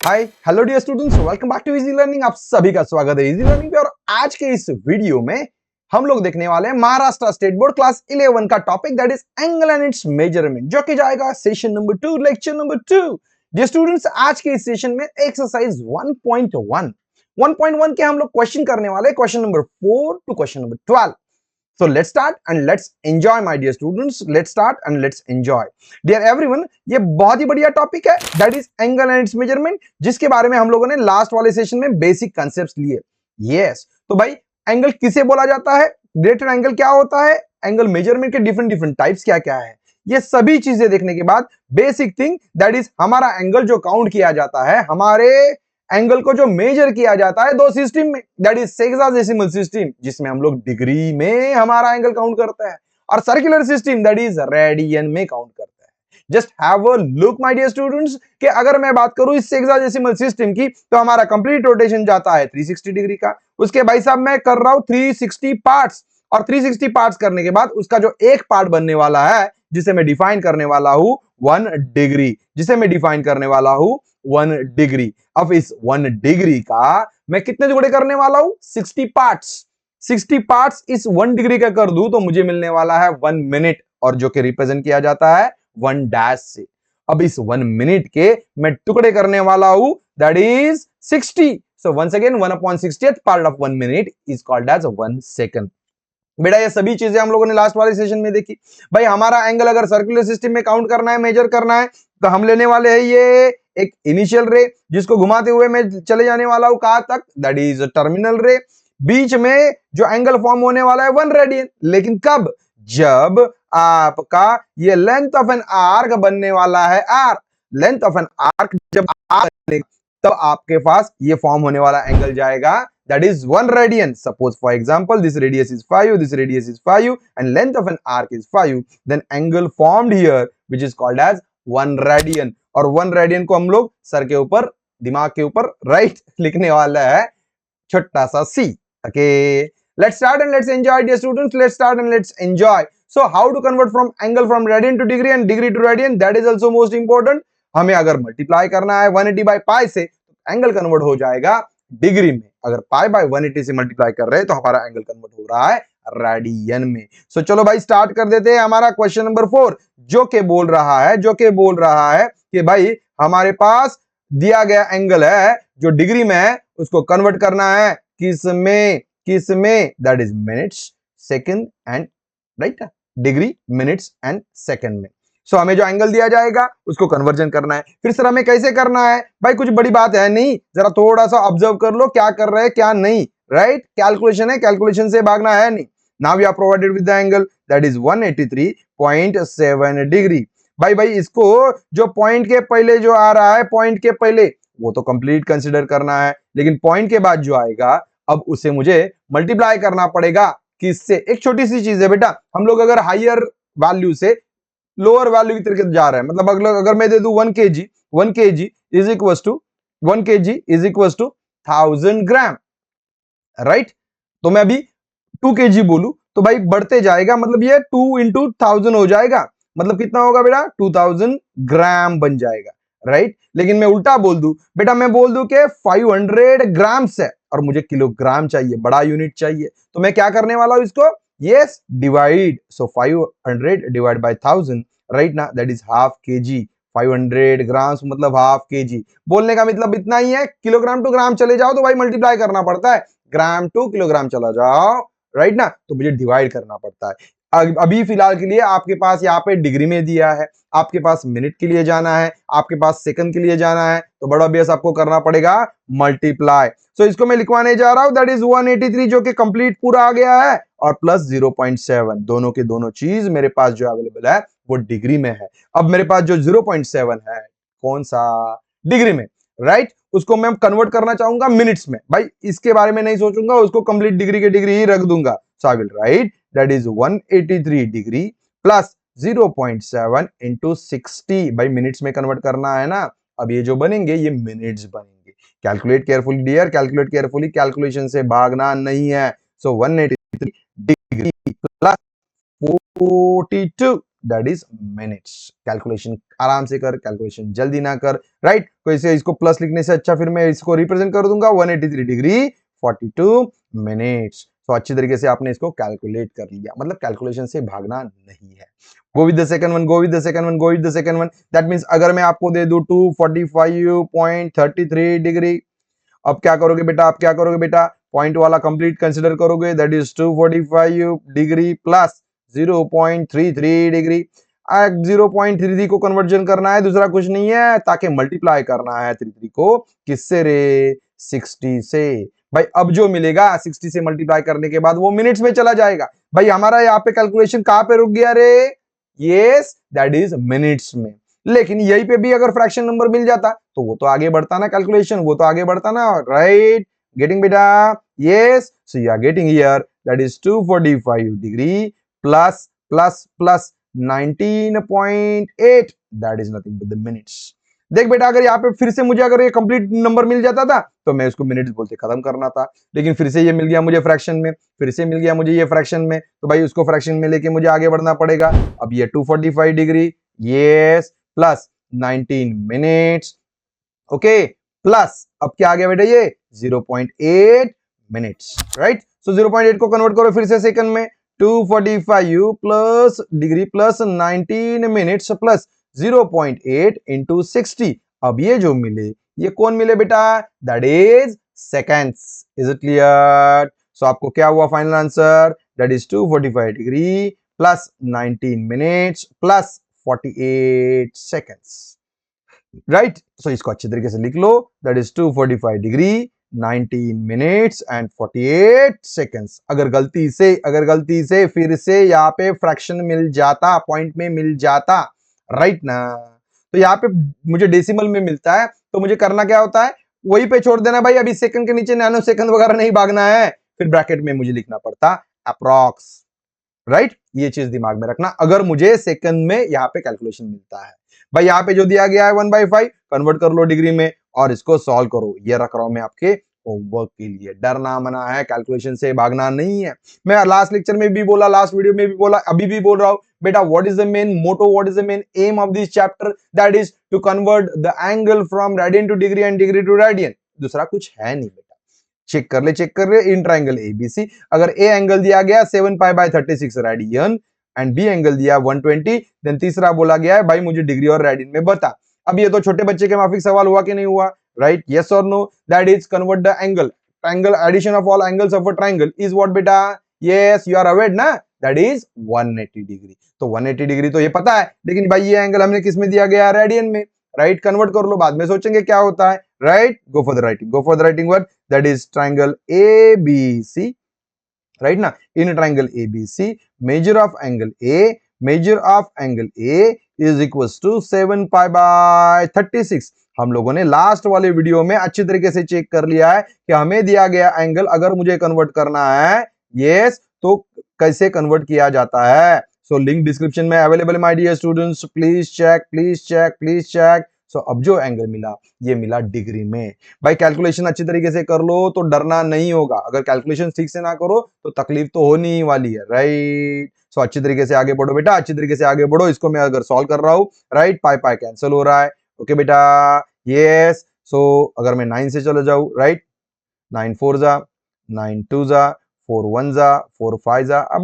Hi hello dear students, welcome back to Easy Learning. आप सभी का स्वागत है इजी लर्निंग पे। और आज के इस वीडियो में हम लोग देखने वाले हैं महाराष्ट्र स्टेट बोर्ड क्लास 11 का topic, that is angle and its measurement, जो कि जाएगा session number 2, lecture number 2। Dear students, आज के इस सेशन में एक्सरसाइज 1.1 के हम लोग क्वेश्चन करने वाले, question number 4 to question number 12। So let's start and let's enjoy, my dear students. Let's start and let's enjoy. Dear everyone, ये बहुत ही बढ़िया टॉपिक है, that is angle and its measurement, जिसके बारे में हम लोगों ने लास्ट वाले सेशन में बेसिक कंसेप्ट्स लिए। यस, तो भाई एंगल किसे बोला जाता है, ग्रेटर एंगल क्या होता है, एंगल मेजरमेंट के डिफरेंट डिफरेंट टाइप्स क्या क्या है, ये सभी चीजें देखने के बाद बेसिक थिंग दैट इज हमारा एंगल जो काउंट किया जाता है, हमारे एंगल को जो मेजर किया जाता है दो सिस्टम में, दैट इज सेक्साडेसिमल सिस्टम, जिसमें हम लोग डिग्री में हमारा एंगल काउंट करते हैं, और circular system that is radian में काउंट करते हैं। Just have a look my dear students कि अगर मैं बात करूं इस सेक्साडेसिमल सिस्टम की, तो हमारा कंप्लीट रोटेशन जाता है 360 डिग्री का। उसके भाई साहब मैं कर रहा हूं 360 पार्ट्स, और 360 पार्ट्स करने के बाद उसका जो एक पार्ट बनने वाला है, जिसे मैं डिफाइन करने वाला हूं 1 डिग्री, जिसे मैं डिफाइन करने वाला हूं 1 डिग्री। अब इस 1 डिग्री का मैं कितने टुकड़े करने वाला हूं, 60 पार्ट्स। 60 पार्ट्स इस 1 डिग्री का कर दूं तो मुझे मिलने वाला है 1 मिनट, और जो कि रिप्रेजेंट किया जाता है 1 डैश से। अब इस 1 मिनट के मैं टुकड़े करने वाला हूं, that is 60। So once again 1/60th part of 1 minute is called as 1 second. बेटा ये सभी चीजें हम लोगों ने लास्ट वाले सेशन में देखी। भाई हमारा एंगल अगर सर्कुलर सिस्टम में काउंट करना है, मेजर करना है, तो हम लेने वाले हैं ये एक इनिशियल रे, जिसको घुमाते हुए मैं चले जाने वाला हूं कहां तक, दैट इज टर्मिनल रे। बीच में जो एंगल फॉर्म होने वाला है 1 रेडियन, लेकिन कब, जब आपका ये लेंथ ऑफ एन आर्क बनने वाला है R. Length of an arc जब आर बनेगा, तब आपके पास ये फॉर्म होने वाला एंगल जाएगा, that is 1 radian. Suppose for example this radius is 5, this radius is 5 and length of an arc is 5, then angle formed here which is called as 1 radian। और 1 radian को हम लोग सर के ऊपर, दिमाग के ऊपर राइट लिखने वाला है छोटा सा c। okay, let's start and let's enjoy, dear students. Let's start and let's enjoy. So how to convert from angle from radian to degree and degree to radian, that is also most important। हमें अगर multiply करना है 180 by पाई से, तो angle convert हो जाएगा degree में। अगर पाई बाय 180 से मल्टीप्लाई कर रहे हैं तो हमारा एंगल कन्वर्ट हो रहा है रेडियन में। सो चलो भाई स्टार्ट कर देते हैं हमारा क्वेश्चन नंबर 4, जो के बोल रहा है कि भाई हमारे पास दिया गया एंगल है जो डिग्री में है, उसको कन्वर्ट करना है किसमें, that is minutes, second and right, degree, minutes and second में। सो हमें जो एंगल दिया जाएगा उसको कन्वर्जन करना है। फिर सर हमें कैसे करना है, भाई कुछ बड़ी बात है नहीं, जरा थोड़ा सा ऑब्जर्व कर लो क्या कर रहे हैं क्या नहीं, राइट। कैलकुलेशन है, कैलकुलेशन से भागना है नहीं। Now we are provided with the angle that is 183.7 degree. भाई इसको जो पॉइंट के पहले जो आ रहा है, पॉइंट के पहले वो तो कंप्लीट कंसिडर करना है, लेकिन पॉइंट के बाद जो आएगा अब उसे मुझे मल्टीप्लाई करना पड़ेगा किससे। एक छोटी सी चीज है बेटा, हम लोग अगर हायर वैल्यू से लोअर वैल्यू की तरफ जा रहे हैं, मतलब अगर मैं दे दूं 1 kg, 1 kg is equal to 1 kg is equal to 1000 gram, right. तो मैं अभी 2 kg बोलूं तो भाई बढ़ते जाएगा, मतलब ये 2 इंटू 1000 हो जाएगा, मतलब कितना होगा बेटा 2000 ग्राम बन जाएगा, राइट। लेकिन मैं उल्टा बोल दूं बेटा, मैं बोल दूं कि 500 ग्राम्स है और मुझे किलोग्राम चाहिए, बड़ा यूनिट चाहिए, तो मैं क्या करने वाला हूं इसको, yes divide, so 500 divided by 1000, right ना, that is half kg। 500 grams मतलब हाफ केजी। बोलने का मतलब इतना ही है, किलोग्राम टू ग्राम चले जाओ तो भाई मल्टीप्लाई करना पड़ता है, ग्राम टू किलोग्राम चला जाओ, राइट ना, तो मुझे डिवाइड करना पड़ता है। अभी फिलहाल के लिए आपके पास यहाँ पे डिग्री में दिया है, आपके पास मिनट के लिए जाना है, आपके पास सेकंड के लिए जाना है, तो बड़ा अभ्यास आपको करना पड़ेगा मल्टीप्लाई। सो इसको मैं लिखवाने जा रहा हूं, दैट इज 183 जो कि कंप्लीट पूरा आ गया है, और प्लस 0.7, दोनों के दोनों चीज मेरे पास जो अवेलेबल है वो डिग्री में है। अब मेरे पास जो 0.7 है कौन सा, डिग्री में, राइट, उसको मैं कन्वर्ट करना चाहूंगा मिनट्स में। भाई इसके बारे में नहीं सोचूंगा, उसको कंप्लीट डिग्री के डिग्री ही रख दूंगा। So I will write that is 183 degree plus 0.7 into 60, भाई मिनट्स में कन्वर्ट करना है ना, अब ये जो बनेंगे ये मिनट्स बनेंगे। Calculate carefully dear, calculate carefully, calculation से भागना नहीं है। So 183 degree plus 42 that is minutes. Calculation आराम से कर, कैलकुलेशन जल्दी ना कर, राइट। तो इसे इसको प्लस लिखने से अच्छा फिर मैं इसको रिप्रेजेंट कर दूंगा 183 डिग्री 42 मिनट्स। तो अच्छी तरीके से आपने इसको कैलकुलेट कर लिया, मतलब कैलकुलेशन से भागना नहीं है। Go with the second one, go with the second one, go with the second one. That means अगर मैं आपको दे दूं 245.33 डिग्री, अब क्या करोगे बेटा, अब क्या करोगे बेटा, पॉइंट वाला कंप्लीट कंसीडर करोगे, that is 245 degree plus 0.33 degree. 0.33 को कन्वर्जन करना है, दूसरा कुछ नहीं है, ताकि मल्टीप्लाई करना है 33 को किससे रे, 60 से। भाई अब जो मिलेगा 60 से मल्टीप्लाई करने के बाद वो मिनट्स में चला जाएगा। भाई हमारा यहाँ पे कैलकुलेशन कहां पे रुक गया रे, यस दैट इज मिनट्स में। लेकिन यहीं पे भी अगर फ्रैक्शन नंबर मिल जाता तो वो तो आगे बढ़ता ना, कैलकुलेशन वो तो आगे बढ़ता ना, राइट। गेटिंग बेटा, yes. So you are getting here that is 245 degree plus plus plus 19.8, that is nothing but the minutes. देख बेटा, अगर यहाँ पे फिर से मुझे अगर ये कंप्लीट नंबर मिल जाता था तो मैं उसको मिनट्स बोलते खत्म करना था, लेकिन फिर से ये मिल गया मुझे फ्रैक्शन में, फिर से मिल गया मुझे ये फ्रैक्शन में, तो भाई उसको फ्रैक्शन में लेके मुझे आगे बढ़ना पड़ेगा। अब ये 245 degree, yes, plus 19 minutes, okay, plus अब क्या आ गया बेटा ये 0.8 मिनट्स, राइट। सो 0.8 को कन्वर्ट करो फिर से सेकंड में, 245 plus degree plus 19 minutes plus 0.8 into 60। अब ये जो मिले ये कौन मिले बेटा, that is seconds. Is it clear? So आपको क्या हुआ final answer, that is 245 degree plus 19 minutes plus 48 seconds, right. So इसको अच्छे तरीके से लिख लो, that is 245 degree 19 minutes and 48 seconds. अगर गलती से फिर से यहाँ पे फ्रैक्शन मिल जाता, पॉइंट में मिल जाता, राइट ना, तो यहाँ पे मुझे डेसिमल में मिलता है, तो मुझे करना क्या होता है, वही पे छोड़ देना भाई, अभी सेकंड के नीचे नैनो सेकंड वगैरह नहीं भागना है, फिर ब्रैकेट में मुझे लिखना पड़ता अप्रॉक्स, राइट। ये चीज दिमाग में रखना अगर मुझे सेकंड में यहाँ पे कैलकुलेशन मिलता है। भाई यहाँ पे जो दिया गया है 1/5 कन्वर्ट कर लो डिग्री में और इसको सॉल्व करो, ये रख रहा हूं मैं आपके होमवर्क के लिए। डरना मना है, कैलकुलेशन से भागना नहीं है। मैं लास्ट लेक्चर में भी बोला, लास्ट वीडियो में भी बोला, अभी भी बोल रहा हूं बेटा, what is the main motto, what is the main aim of this chapter, that is to convert the angle from radian to degree and degree to radian. दूसरा कुछ है नहीं बेटा, चेक कर ले इन ट्राइंगल एबीसी, अगर A angle दिया गया 7 pi by 36 radian and B angle दिया 120, देन तीसरा बोला गया है भाई मुझे डिग्री और रेडियन में बता। अब ये तो छोटे बच्चे के माफिक सवाल हुआ कि नहीं हुआ, राइट, यस और no, that is convert the angle, triangle addition of all angles of a triangle is what बेटा, यस यू आर अवेयर ना, दैट इज 180 डिग्री। तो 180 डिग्री तो ये पता है, लेकिन भाई ये एंगल हमने किस में दिया गया, रेडियन में, राइट। कन्वर्ट कर लो, बाद में सोचेंगे क्या होता है, right. Go for the writing, go for the writing word, that is triangle ABC, right ना। in triangle ABC measure of angle A is equals to 7 pi by 36। हम लोगों ने लास्ट वाले वीडियो में अच्छी तरीके से चेक कर लिया है कि हमें दिया गया एंगल अगर मुझे कन्वर्ट करना है, यस, तो कैसे कन्वर्ट किया जाता है। सो लिंक डिस्क्रिप्शन में available my dear students, please check please check please check. So अब जो एंगल मिला ये मिला डिग्री में। भाई कैलकुलेशन अच्छी तरीके से कर लो तो डरना नहीं होगा, अगर कैलकुलेशन ठीक से ना करो तो तकलीफ तो होनी ही वाली है, राइट। सो अच्छी तरीके से आगे बढ़ो बेटा, अच्छी तरीके से आगे बढ़ो। इसको मैं अगर सॉल्व कर रहा हूं, राइट, पाई पाई कैंसिल हो रहा है, ओके बेटा, यस। सो अगर मैं 9 से चले जाऊं, राइट, 9 4 जा, 9 2 जा, 4 1 जा, 4 5 जा। अब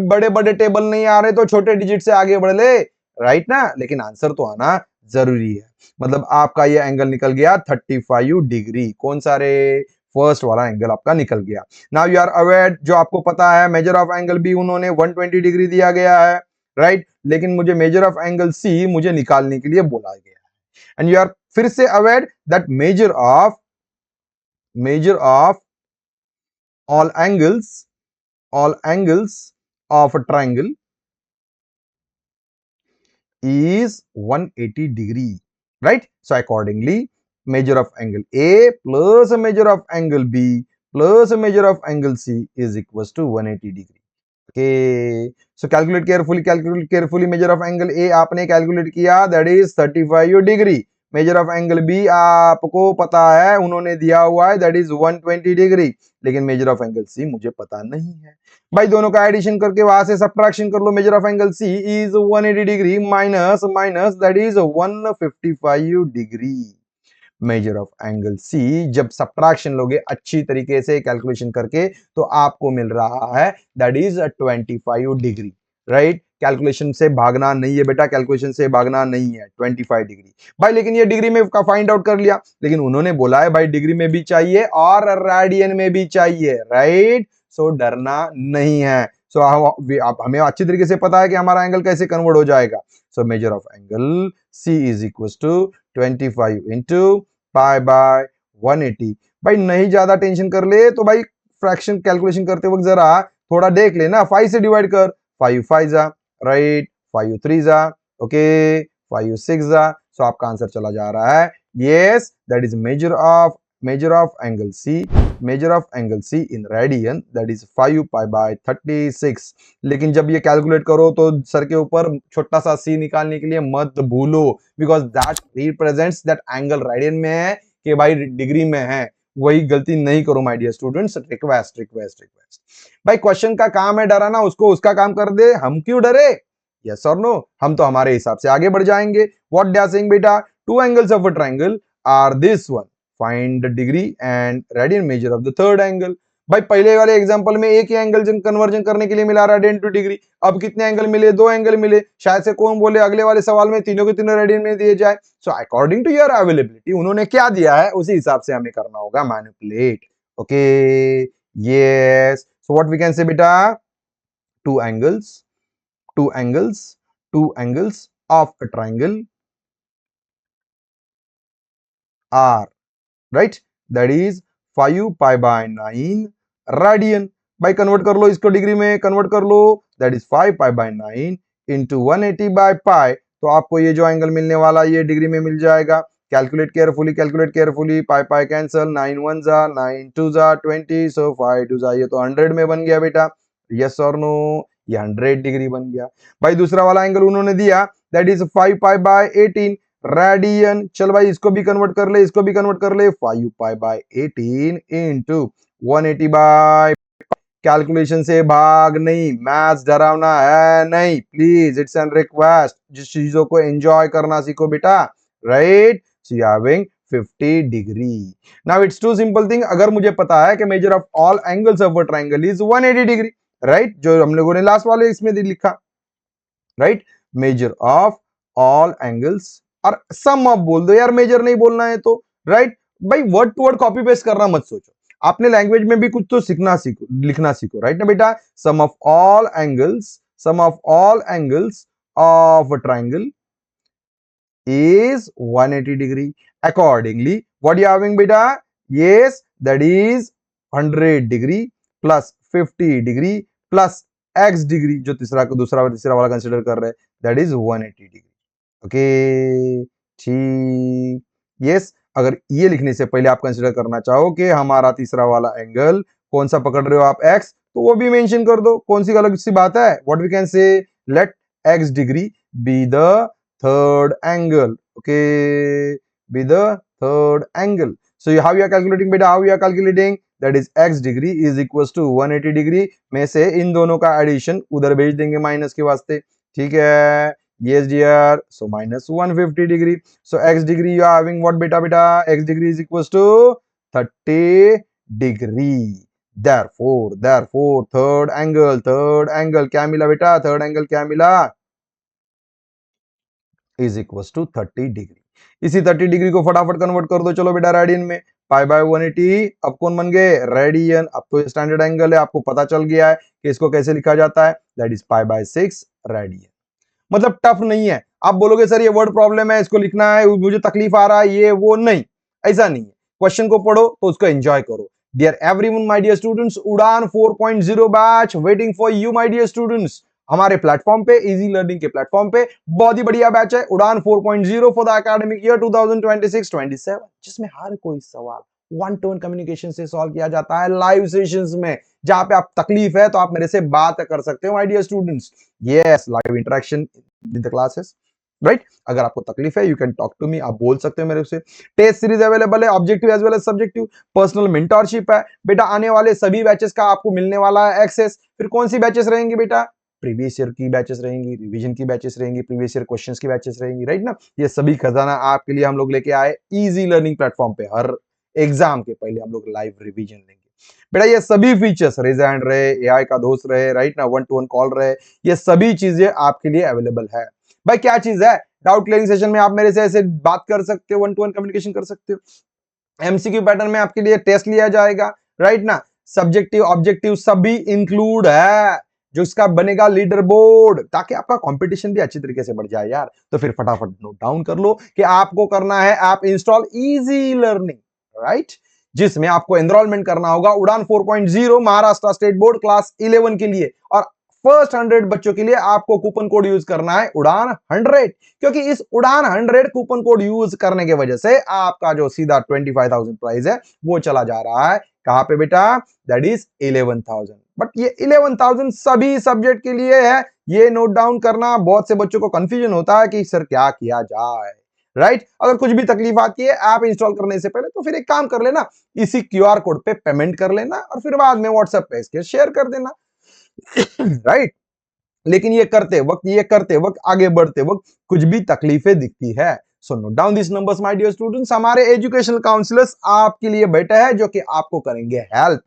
बड़े बड़े टेबल नहीं आ रहे तो छोटे डिजिट से आगे बढ़ ले, राइट ना, लेकिन आंसर तो आना जरूरी है। मतलब आपका ये एंगल निकल गया 35 डिग्री, कौन सा रे, फर्स्ट वाला एंगल आपका निकल गया। नाउ यू आर अवेयर, जो आपको पता है मेजर ऑफ एंगल बी उन्होंने 120 डिग्री दिया गया है, राइट, लेकिन मुझे मेजर ऑफ एंगल सी मुझे निकालने के लिए बोला गया है। एंड यू आर फिर से aware that measure of all angles of a triangle is 180 degree, right? So accordingly measure of angle A plus a measure of angle B plus a measure of angle C is equals to 180 degree. Okay, so calculate carefully measure of angle A आपने calculate किया, that is 35 degree measure of angle B आपको पता है, उन्होंने दिया हुआ है that is 120 degree, लेकिन मेजर ऑफ एंगल सी मुझे पता नहीं है। भाई दोनों का एडिशन करके वहां से सब्ट्रैक्शन कर लो। Measure of angle C is 180 degree minus minus that is 155 degree. Measure of angle C जब सब्ट्रैक्शन लोगे अच्छी तरीके से कैलकुलेशन करके तो आपको मिल रहा है that is 25 degree, right. Calculation से भागना नहीं है बेटा, कैलकुलेशन से भागना नहीं है, 25 डिग्री। भाई लेकिन ये डिग्री में का फाइंड आउट कर लिया, लेकिन उन्होंने बोला है भाई डिग्री में भी चाहिए और रेडियन में भी चाहिए, राइट। सो डरना नहीं है। सो हमें अच्छी तरीके से पता है कि हमारा एंगल कैसे कन्वर्ट हो जाएगा। So measure of angle C is equal to 25 into pi by 180। भाई नहीं ज्यादा टेंशन कर ले तो भाई फ्रैक्शन कैलकुलेशन करते वक्त जरा थोड़ा देख लेना, 5 से डिवाइड कर, 5 5 जा, राइट, 5 3 जा, ओके, 5 6 जा। सो आपका आंसर चला जा रहा है yes, that is measure of angle C, measure of angle C in radian that is 5 pi by 36। लेकिन जब ये कैलकुलेट करो तो सर के ऊपर छोटा सा सी निकालने के लिए मत भूलो, because that represents that angle radian में है कि भाई डिग्री में है। वही गलती नहीं करो my dear students, request request request. भाई क्वेश्चन का काम है डराना, उसको उसका काम कर दे, हम क्यों डरे? यस और नो, हम तो हमारे हिसाब से आगे बढ़ जाएंगे। व्हाट दे आर सेइंग बेटा, two angles of a triangle are this one, find the degree and radian measure of the third angle. भाई पहले वाले एग्जांपल में एक ही एंगल कन्वर्जन करने के लिए मिला रेडियन टू डिग्री, अब कितने एंगल मिले? 2 एंगल मिले। शायद से कौन बोले अगले वाले सवाल में तीनों के तीनों रेडियन में दिए जाए। So according to your availability उन्होंने क्या दिया है उसी हिसाब से हमें करना होगा manipulate, okay. Yes, so what we can say बेटा, two angles, two angles, two angles of a triangle are, right, that is 5 pi by 9 radian. भाई कन्वर्ट कर लो इसको डिग्री में, कन्वर्ट कर लो, that is 5 pi by 9 into 180 by pi. तो आपको ये जो एंगल मिलने वाला ये डिग्री में मिल जाएगा। कैलकुलेट केयरफुली, कैलकुलेट केयरफुली, पाई पाई कैंसल, 9 1 जा, 9 2 जा 20, सो 5 2 जा, ये तो 100 में बन गया बेटा। यस और नो, ये 100 डिग्री बन गया। भाई दूसरा वाला एंगल उन्होंने दिया that is 5 pi by 18 radian. चल भाई इसको भी कन्वर्ट कर ले, इसको भी कन्वर्ट कर ले, 5 pi by 18 into 180 by. Calculation से भाग नहीं, मैथ्स डरावना है नहीं, प्लीज, इट्स एन रिक्वेस्ट। जिस चीजों को एंजॉय करना सीखो बेटा, right. So you having 50 degree. Now it's too simple thing, अगर मुझे पता है कि measure of all angles of a triangle is 180 degree, right, जो हम लोगों ने लास्ट वाले इसमें लिखा, right, measure of all angles और सम ऑफ बोल दो यार, मेजर नहीं बोलना है तो, राइट। भाई word to word copy paste करना मत सोचो, आपने लैंग्वेज में भी कुछ तो सीखना सीखो, लिखना सीखो, राइट ना बेटा। Sum of all angles, sum of all angles of a triangle is 180 degree. Accordingly, what you having beta? Yes, that is 100 degree plus 50 degree plus x degree, जो तीसरा वाला कंसिडर कर रहे हैं, that is 180 degree. Okay, ठीक। yes, अगर ये लिखने से पहले आप कंसिडर करना चाहो कि हमारा तीसरा वाला एंगल कौन सा पकड़ रहे हो आप, x, तो वो भी मेंशन कर दो, कौन सी अलग सी बात है। What we can say, let x degree be the third angle, okay, be the third angle. So how you are calculating beta, how you are calculating, that is x degree is equals to 180 degree में से इन दोनों का addition उधर भेज देंगे minus के वास्ते, ठीक है। yes dear, so minus 150 degree, so x degree you are having what beta, x degree is equals to 30 degree. therefore third angle क्या मिला बेटा, थर्ड एंगल क्या मिला, इज इक्वल टू 30 डिग्री। इसी 30 डिग्री को फटाफट कन्वर्ट कर दो, चलो बेटा रेडियन में, पाई बाय 180, अब कौन बन गए, रेडियन। अब तो स्टैंडर्ड एंगल है, आपको पता चल गया है कि इसको कैसे लिखा जाता है, that is pi by 6 radian. मतलब टफ नहीं है। आप बोलोगे सर ये वर्ड प्रॉब्लम है, इसको लिखना है, मुझे तकलीफ आ रहा है, ये वो नहीं, ऐसा नहीं है। क्वेश्चन को पढ़ो तो उसको एंजॉय करो। Dear everyone my dear students, Udaan 4.0 batch waiting for you my dear students. हमारे प्लेटफॉर्म पे, इजी लर्निंग के प्लेटफॉर्म पे बहुत ही बढ़िया बैच है उड़ान 4.0 फॉर द एकेडमिक ईयर 2026-27, जिसमें हर कोई सवाल वन टू वन कम्युनिकेशन से सॉल्व किया जाता है लाइव सेशंस में। जहां पे आप तकलीफ है तो आप मेरे से बात कर सकते हो my dear students. Yes, live interaction in the classes, right. अगर आपको तकलीफ है, you can talk to me, आप बोल सकते हो मेरे से। टेस्ट सीरीज अवेलेबल है, objective as well as subjective. Personal mentorship है बेटा, आने वाले सभी बैचेस का आपको मिलने वाला है एक्सेस। फिर कौन सी बैचेस रहेंगी बेटा? प्रीवियस ईयर की बैचेस रहेंगी, रिवीजन की बैचेस रहेंगी, प्रीवियस ईयर क्वेश्चंस की बैचेस रहेंगी, राइट ना। ये सभी खजाना आपके लिए हम लोग लेके आए इजी लर्निंग प्लेटफॉर्म पे। हर एग्जाम के पहले हम लोग लाइव रिवीजन लेंगे बेटा। ये सभी फीचर्स, रेज हैंड रहे, एआई का दोस्त रहे, राइट ना, 1-to-1 कॉल रहे, ये सभी चीजें आपके लिए अवेलेबल है। भाई क्या चीज है? डाउट क्लियरिंग सेशन में आप मेरे से ऐसे बात कर सकते हो, 1-to-1 कम्युनिकेशन कर सकते हो। एमसीक्यू पैटर्न में आपके लिए टेस्ट लिया जाएगा, राइट ना। सब्जेक्टिव ऑब्जेक्टिव सभी इंक्लूड है, जो इसका बनेगा लीडर बोर्ड, ताकि आपका कंपटीशन भी अच्छी तरीके से बढ़ जाए यार। तो फिर फटाफट नोट डाउन कर लो कि आपको करना है app install easy learning, right, जिसमें आपको एनरोलमेंट करना होगा उड़ान 4.0 महाराष्ट्र स्टेट बोर्ड क्लास 11 के लिए। और फर्स्ट 100 बच्चों के लिए आपको कूपन कोड यूज करना है उड़ान 100, क्योंकि इस उड़ान 100 कूपन कोड यूज करने की वजह से आपका जो सीधा 25,000 प्राइस है वो चला जा रहा है कहां पे बेटा? That is 11,000। बट ये 11,000 सभी सब्जेक्ट के लिए है, ये नोट डाउन करना। बहुत से बच्चों को कंफ्यूजन होता है कि सर क्या किया जाए, राइट। अगर कुछ भी तकलीफ आती है ऐप इंस्टॉल करने से पहले, तो फिर एक काम कर लेना, इसी क्यूआर कोड पे पेमेंट कर लेना और फिर बाद में व्हाट्सएप पे इसके शेयर कर देना, राइट। लेकिन ये करते वक्त आगे बढ़ते वक्त कुछ भी तकलीफें दिखती है, so note down this numbers my dear students. हमारे एजुकेशनल काउंसलर्स आपके लिए बैठे हैं जो कि आपको करेंगे help,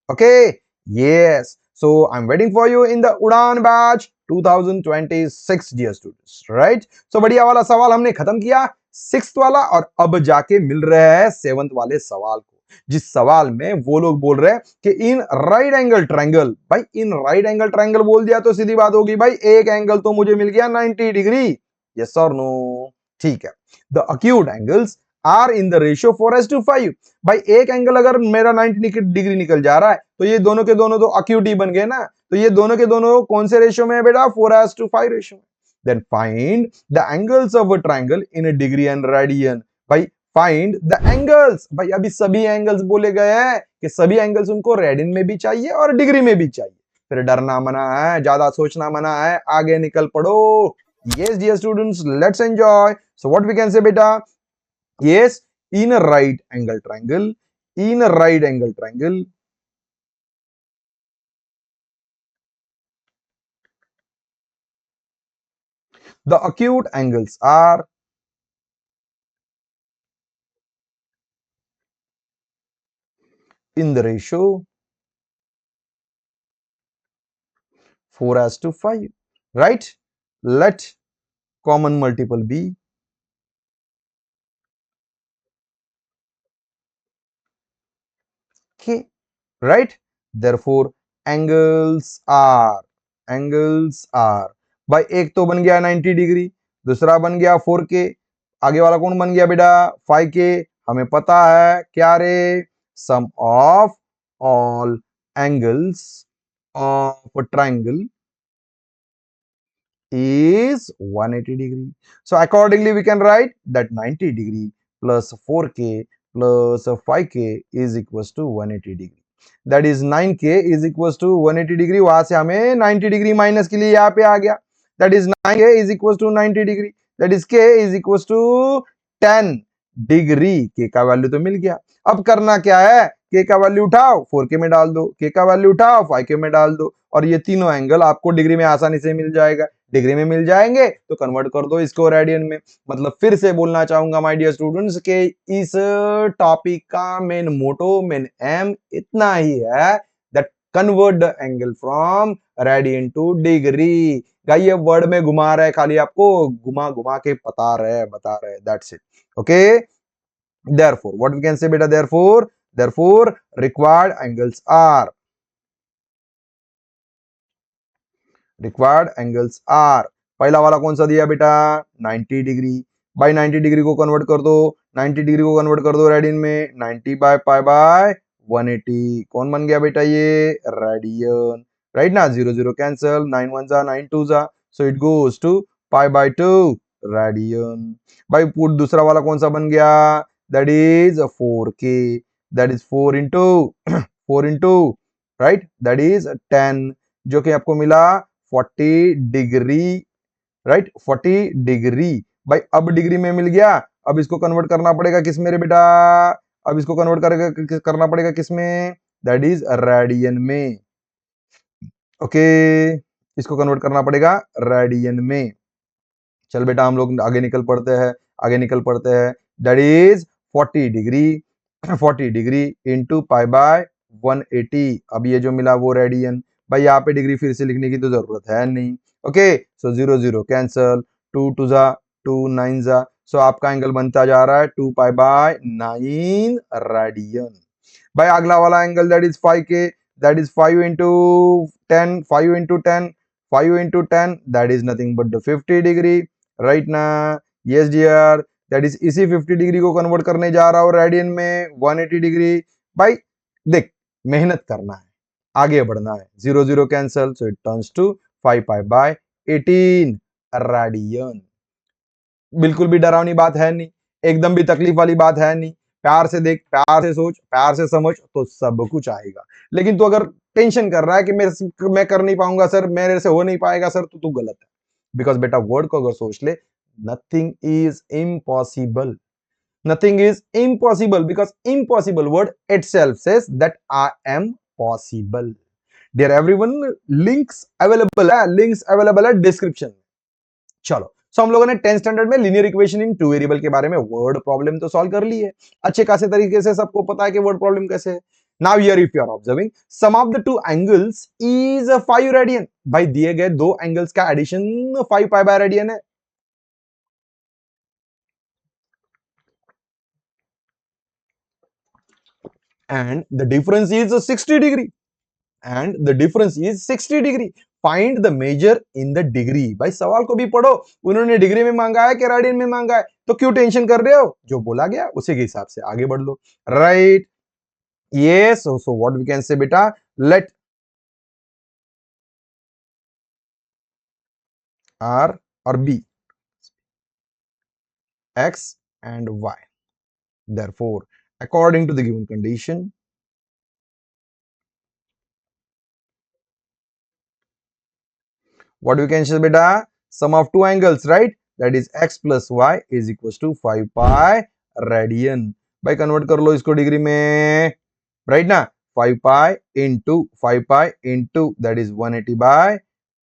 okay. Yes, so I am waiting for you in the Udaan batch 2026 dear students, right. So बढ़िया वाला सवाल हमने खत्म किया, 6th वाला, और अब जाके मिल रहा है 7th वाले सवाल को, जिस सवाल में वो लोग बोल रहे हैं कि इन राइट एंगल ट्रायंगल। भाई इन राइट एंगल ट्रायंगल बोल दिया तो सीधी बात होगी भाई, एक एंगल तो मुझे मिल गया 90 डिग्री, यस और नो? ठीक है। The acute angles are in the ratio 4:5। भाई एक एंगल अगर मेरा 90 डिग्री निकल जा रहा है तो ये दोनों के दोनों तो अक्यूट ही बन गए ना। तो ये दोनों के दोनों कौन से रेशियो में है बेटा? 4:5 रेशियो में। Then find the angles of a triangle in a degree and radian. भाई फाइंड द एंगल्स, भाई अभी सभी एंगल्स बोले गए हैं कि सभी एंगल्स उनको रेडियन में भी चाहिए और डिग्री में भी चाहिए। फिर डरना मना है, ज्यादा सोचना मना है, आगे निकल पड़ो। yes dear students, let's enjoy. So what we can say beta? Yes, in a right angle triangle, in a right angle triangle, the acute angles are in the ratio 4:5, right? Let common multiple be k, right? Therefore angles are भाई एक तो बन गया 90 degree, दूसरा बन गया 4k, आगे वाला कौन बन गया बेटा? 5k। हमें पता है क्या रे? Sum of all angles of triangle is 180 degree. So accordingly we can write that 90 degree plus 4k plus 5k is equals to 180 degree. That is 9k is equals to 180 degree. वहां से हमें 90 degree minus के लिए यहाँ पे आ गया. That is 9k is equals to 90 degree. That is k is equals to 10 degree. k का value तो मिल गया. अब करना क्या है? k का वैल्यू उठाओ 4k में डाल दो, k का वैल्यू उठाओ 5k में डाल दो, और ये तीनों एंगल आपको डिग्री में आसानी से मिल जाएगा. डिग्री में मिल जाएंगे तो कन्वर्ट कर दो इसको रेडियन में. मतलब फिर से बोलना चाहूंगा माय डियर स्टूडेंट्स के इस टॉपिक का मेन मोटो, मेन एम इतना ही है that convert the angle from radian to degree. Guys ये वर्ड में घुमा रहे, खाली आपको घुमा घुमा के बता रहे, that's it. Okay, therefore what we can say beta? Therefore required angles are पहला वाला कौन सा दिया बेटा? 90 डिग्री. बाई 90 डिग्री को कन्वर्ट कर दो, 90 डिग्री को कन्वर्ट कर दो रेडियन में. 90 बाय पाई बाय 180 कौन बन गया बेटा? ये रेडियन, राइट ना. 0 0 कैंसल, 9 1 जा 9 2 जा, so it goes to pi by 2 radian. भाई पूर्ण दूसरा वाला कौन सा बन गया? That is 4k. That is 4 into 4 into, right, that is 10, जो कि आपको मिला 40 डिग्री राइट 40 डिग्री। भाई अब डिग्री में मिल गया, अब इसको कन्वर्ट करना पड़ेगा किस में रे बेटा, अब इसको कन्वर्ट करना पड़ेगा किस में, दैट इज रेडियन में। ओके, इसको कन्वर्ट करना पड़ेगा रेडियन में। चल बेटा हम लोग आगे निकल पड़ते हैं, आगे निकल पड़ते हैं। That is 40 degree 40 degree into pi by 180। अब ये जो मिला वो रेडियन। भाई यहाँ पे डिग्री फिर से लिखने की तो जरूरत है नहीं। ओके, सो 0 0 कैंसल, 2 2 जा 2 9 जा, सो आपका एंगल बनता जा रहा है 2 पाई बाय 9 रेडियन। भाई अगला वाला एंगल दैट इज 5 के, that is 5 into 10, 5 into 10, 5 into 10 that is nothing but the 50 degree, right ना। यस डियर, दैट इज इसी 50 डिग्री को कन्वर्ट करने जा रहा हूं रेडियन में 180 डिग्री। भाई देख, मेहनत करना है, आगे बढ़ना है। 0 0 cancel, so it turns to 5 pi by 18 radian. बिल्कुल भी डरावनी बात है नहीं, एकदम भी तकलीफ वाली बात है नहीं। प्यार से देख, प्यार से सोच, प्यार से समझ तो सब कुछ आएगा। लेकिन तू अगर टेंशन कर रहा है कि मैं कर नहीं पाऊंगा सर, मेरे से हो नहीं पाएगा सर, तो तू गलत है। बिकॉज बेटा वर्ड को अगर सोच ले, nothing is impossible, nothing is impossible because impossible word itself says that I am possible. Dear everyone, links available है description में। चलो, सो हम लोगों ने 10th स्टैंडर्ड में linear equation in two variable के बारे में वर्ड प्रॉब्लम तो सॉल्व कर ली है अच्छे खासे तरीके से, सबको पता है कि वर्ड प्रॉब्लम कैसे है। Now here if you are observing, sum of the two angles is 5 radian. भाई दिए गए दो एंगल्स का एडिशन 5 पाई बाय रेडियन है। And the difference is 60 degree, and the difference is 60 degree. Find the measure in the degree. भाई सवाल को भी पढ़ो, उन्होंने डिग्री में मांगा है कि रेडियन में मांगा है, तो क्यों टेंशन कर रहे हो, जो बोला गया उसी के हिसाब से आगे बढ़ लो, right. Yes, so what we can say बेटा, लेट आर और B x and y, therefore according to the given condition, what we can say beta, sum of two angles, right, that is x plus y is equals to 5 pi radian। भाई convert कर लो इसको degree में, right ना। 5 pi into 5 pi into that is 180 by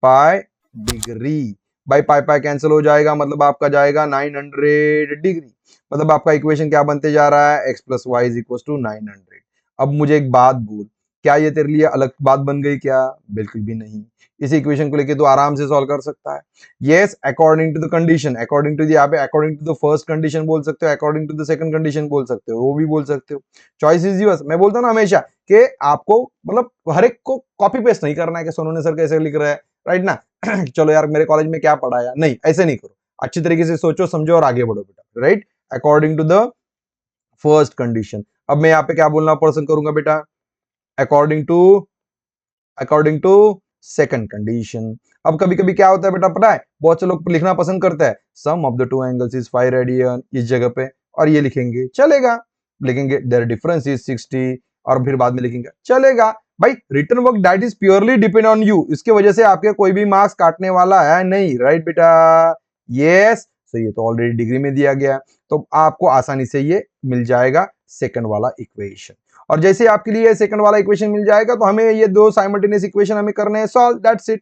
pi degree. भाई पाई pi cancel हो जाएगा, मतलब आपका जाएगा 900 डिग्री। मतलब आपका इक्वेशन क्या बनते जा रहा है, x plus y is equal to 900। अब मुझे एक बात बोल, क्या ये तेरे लिए अलग बात बन गई क्या, बिल्कुल भी नहीं। इस इक्वेशन को लेके तो आराम से सॉल्व कर सकता है। Yes, according to the condition, according to यहाँ पे according to the first condition बोल सकते हो, according to the second condition बोल सकते हो, वो भी बोल सकते हो। Choice is yours. मैं बोलता हूँ ना हमेशा कि आपको मतलब हर एक को कॉपी पेस्ट नहीं करना है कि सोनू ने सर कैसे लिख रहा है, राइट ना। चलो यार मेरे कॉलेज में क्या पढ़ाया, नहीं ऐसे नहीं करो। अच्छी तरीके से सोचो समझो और आगे बढ़ो बेटा, right, according to the first condition. अब मैं यहाँ पे क्या बोलना पसंद करूंगा बेटा, अकॉर्डिंग टू सेकंड कंडीशन। अब कभी कभी क्या होता है बेटा पता है, बहुत से लोग लिखना पसंद करते हैं sum of the two angles is 5 radian इस जगह पे, और ये लिखेंगे चलेगा, लिखेंगे देयर डिफरेंस इज 60 और फिर बाद में लिखेंगे चलेगा। भाई return work that is purely depend on you, इसके वजह से आपके कोई भी मार्क्स काटने वाला है नहीं, राइट बेटा। यस, तो ये तो ऑलरेडी डिग्री में दिया गया, तो आपको आसानी से ये मिल जाएगा सेकंड वाला इक्वेशन। और जैसे आपके लिए सेकंड वाला इक्वेशन मिल जाएगा तो हमें ये दो साइमल्टेनियस इक्वेशन हमें करने हैं solve, that's it.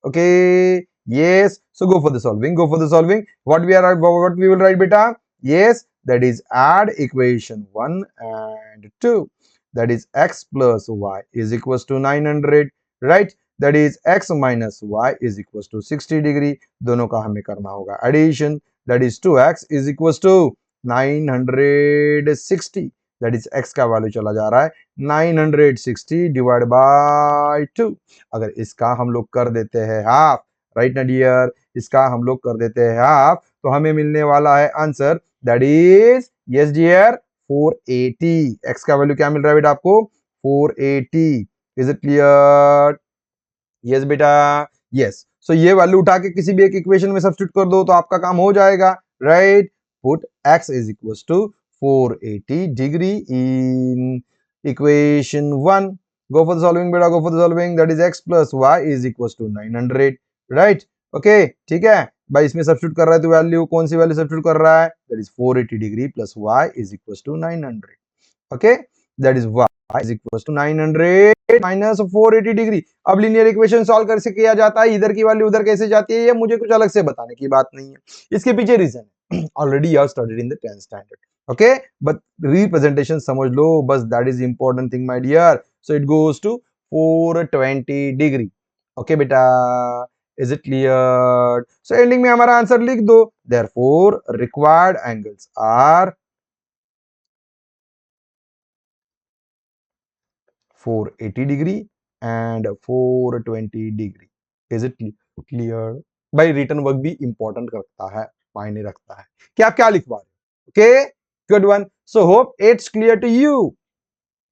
Okay, yes, so go for the solving, go for the solving. What we will write बेटा, yes, that is add equation 1 and 2, that is x plus y is equals to 900, right, that is x minus y is equals to 60 degree। दोनों का हमें करना होगा addition, that is 2x is equals to 960, that is x का value चला जा रहा है 960 डिवाइड बाय 2। अगर इसका हम लोग कर देते हैं हाफ, राइट ना डियर, इसका हम लोग कर देते हैं हाफ, तो हमें मिलने वाला है answer that is, yes dear, 480। x का वैल्यू क्या मिल रहा है बेटा आपको, 480। इज इट क्लियर, यस बेटा, यस। सो ये वैल्यू उठा के किसी भी एक इक्वेशन में सब्स्टिट्यूट कर दो तो आपका काम हो जाएगा, right. Put x is equal to 480 degree in equation 1। Go for the solving बेटा, go for the solving, that is x plus y is equal to 900, right. Okay, ठीक है, भाई इसमें सब्स्टिट्यूट कर रहा है तो वैल्यू कौन सी वैल्यू सब्स्टिट्यूट कर रहा है, that is 480 degree plus y is equal to 900. Okay, that is y is equal to 900 minus 480 degree. अब लीनियर इक्वेशन सॉल्व कैसे किया जाता है, इधर की वैल्यू उधर कैसे जाती है, ये मुझे कुछ अलग से बताने की बात नहीं है, इसके पीछे रीजन है. Already you have studied in the 10th standard. Okay, but representation समझ लो बस, that is important thing my dear. So it goes to 420 degree. Okay बेटा, is it clear? So ending में हमारा आंसर लिख दो. Therefore required angles are 480 degree and 420 degree. Is it clear? भाई return work भी इंपॉर्टेंट रखता है, मायने रखता है कि आप क्या लिखवा रहे हो. Okay, good one. So hope it's clear to you.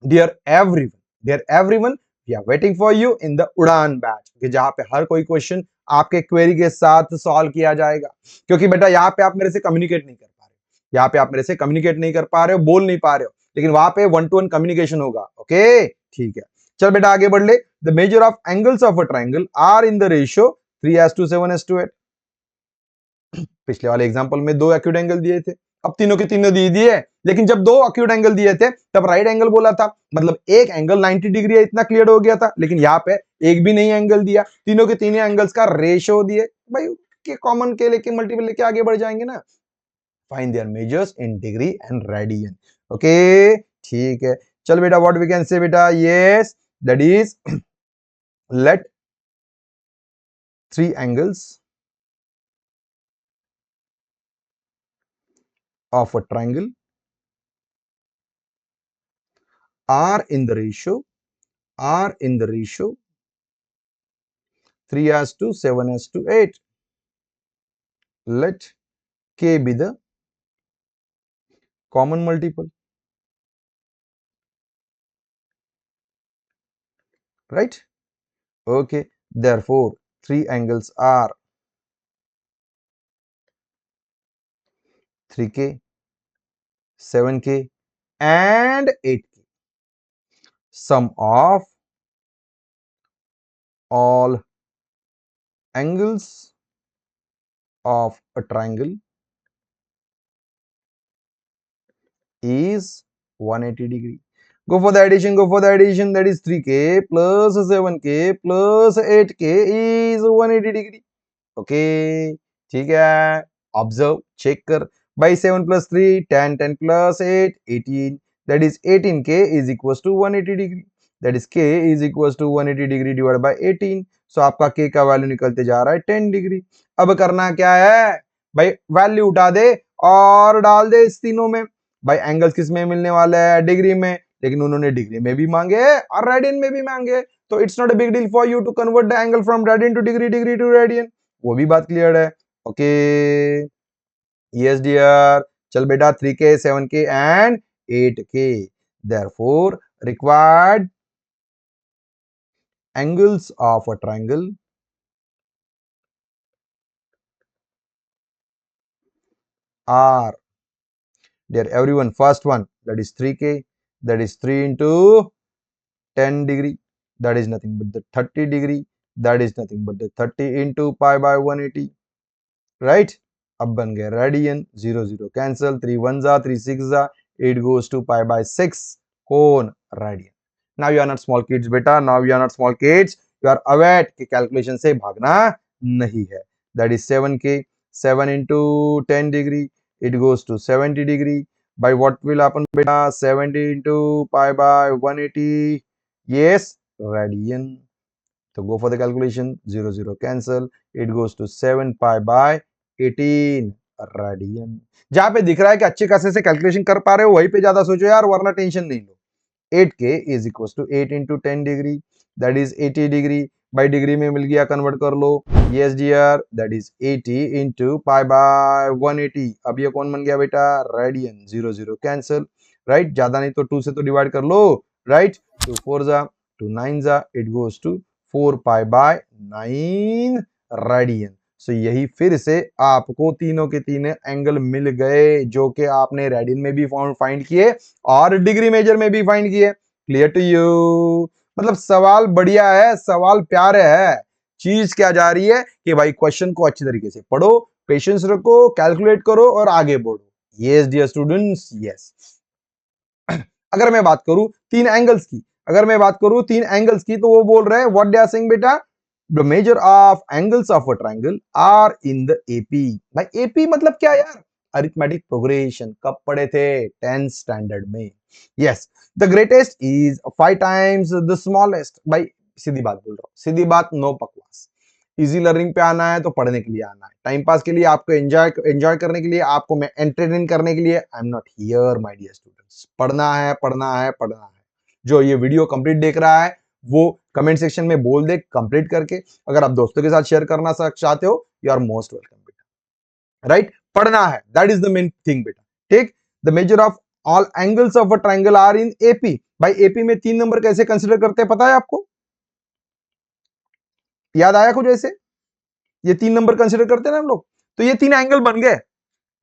Dear everyone, we are waiting for you in the Udaan batch, कि जहां पे हर कोई क्वेश्चन आपके क्वेरी के साथ सॉल्व किया जाएगा. क्योंकि बेटा यहाँ पे आप मेरे से कम्युनिकेट नहीं कर पा रहे हो, यहाँ पे आप मेरे से कम्युनिकेट नहीं कर पा रहे हो, बोल नहीं पा रहे हो, लेकिन वहां पे 1-to-1 कम्युनिकेशन होगा. ओके, ठीक है, चल बेटा आगे बढ़ ले. The measure of angles of a triangle are in the ratio 3:7:8. पिछले वाले एग्जांपल में दो एक्यूट एंगल दिए थे, अब तीनों के तीनों दे दिए, लेकिन जब दो एक्यूट एंगल दिए थे तब राइट एंगल बोला था, मतलब एक एंगल 90 डिग्री है, इतना क्लियर हो गया था. लेकिन यहाँ पे एक भी नहीं एंगल दिया, तीनों के तीनों एंगल्स का रेशियो दिए. भाई के कॉमन के लेके मल्टीपल लेके आगे बढ़ जाएंगे ना. Find there measures in degree and radian. Okay, ठीक है, चल बेटा व्हाट वी कैन से बेटा, yes that is let three angles of a triangle are in the ratio 3:7:8. Let k be the common multiple, right? Okay, therefore three angles are 3k, 7k and 8k. Sum of all angles of a triangle is 180 degree. Go for the addition, that is 3k plus 7k plus 8k is 180 degree. Okay, ठीक है, observe, check कर. By 7 plus 3, 10, 10 plus 8, 18. That is 18k is equals to 180 degree. That is k is equals to 180 degree divided by 18. So आपका k का value निकलते जा रहा है 10 degree. अब करना क्या है भाई, वैल्यू उठा दे और डाल दे इस तीनों में. भाई एंगल्स किस में मिलने वाले हैं, डिग्री में, लेकिन उन्होंने डिग्री में भी मांगे और रेडियन में भी मांगे, तो it's not a big deal for you to convert the angle from radian to degree, degree to radian. वो भी बात क्लियर है. Okay, yes dear. चल बेटा 3k, 7k and 8k. Therefore required angles of a triangle are, dear everyone, first one that is 3k, that is 3 into 10 degree, that is nothing but the 30 degree, that is nothing but the 30 into pi by 180, right? अब बन गए radian, 0 0 cancel, 3 1 जा, 3 6 जा, 8 goes to pi by 6 कौन, radian. Now you are not small kids बेटा, now you are not small kids, you are aware कि calculation से भागना नहीं है. That is 7k, 7 into 10 degree, it goes to 70 degree. By what will happen beta, 70 into pi by 180, yes, radian. So go for the calculation, 0 0 cancel, it goes to 7 pi by 18 radian. जहां पे दिख रहा है कि अच्छे खासे से calculation कर पा रहे हो वहीं पे ज्यादा सोचो यार, वरना टेंशन नहीं लो. 8k is equals to 8 into 10 degree, that is 80 degree. by degree में मिल गया, कन्वर्ट कर लो. yes dear, that is 80 into pi by 180. अब ये कौन बन गया बेटा, रेडियन. 0 0 कैंसल, राइट, ज्यादा नहीं तो 2 से तो डिवाइड कर लो, राइट. 2 4 जा, 2 9 जा, it goes to 4 pi by 9 radian. So यही फिर से आपको तीनों के तीनों एंगल मिल गए जो कि आपने रेडियन में भी फाइंड किए और डिग्री मेजर में भी फाइंड किए. Clear to you? मतलब सवाल बढ़िया है, सवाल प्यारे है. चीज क्या जा रही है कि भाई क्वेश्चन को अच्छी तरीके से पढ़ो, पेशेंस रखो, कैलकुलेट करो और आगे बढ़ो। Yes dear students, yes. अगर मैं बात करूं तीन एंगल्स की, तो वो बोल रहे हैं व्हाट दे आर सेइंग बेटा, the measure of angles of a triangle are in the AP. भाई एपी मतलब क्या यार, अरिथमेटिक प्रोग्रेशन। कब पढ़े थे, 10th स्टैंडर्ड में। Yes, the greatest is 5 times the smallest. भाई सीधी बात बोल रहा हूं, सीधी बात, नो बकवास। इजी लर्निंग पे आना है तो पढ़ने के लिए आना है, टाइम पास के लिए, आपको एंजॉय करने के लिए, आपको मैं एंटरटेन करने के लिए I am not here my dear students. पढ़ना है, पढ़ना है, पढ़ना है। जो ये वीडियो कंप्लीट देख रहा है वो कमेंट सेक्शन में बोल दे कंप्लीट करके। अगर आप दोस्तों के साथ शेयर करना चाहते हो, यू आर मोस्ट वेलकम बेटा। राइट, पढ़ना है, that is the main thing बेटा। ठीक, the measure of all angles of a triangle are in AP. भाई एपी में 3 नंबर कैसे कंसिडर करते हैं पता है आपको, याद आया कुछ ऐसे? ये 3 नंबर कंसिडर करते हैं ना हम लोग, तो ये 3 एंगल बन गए।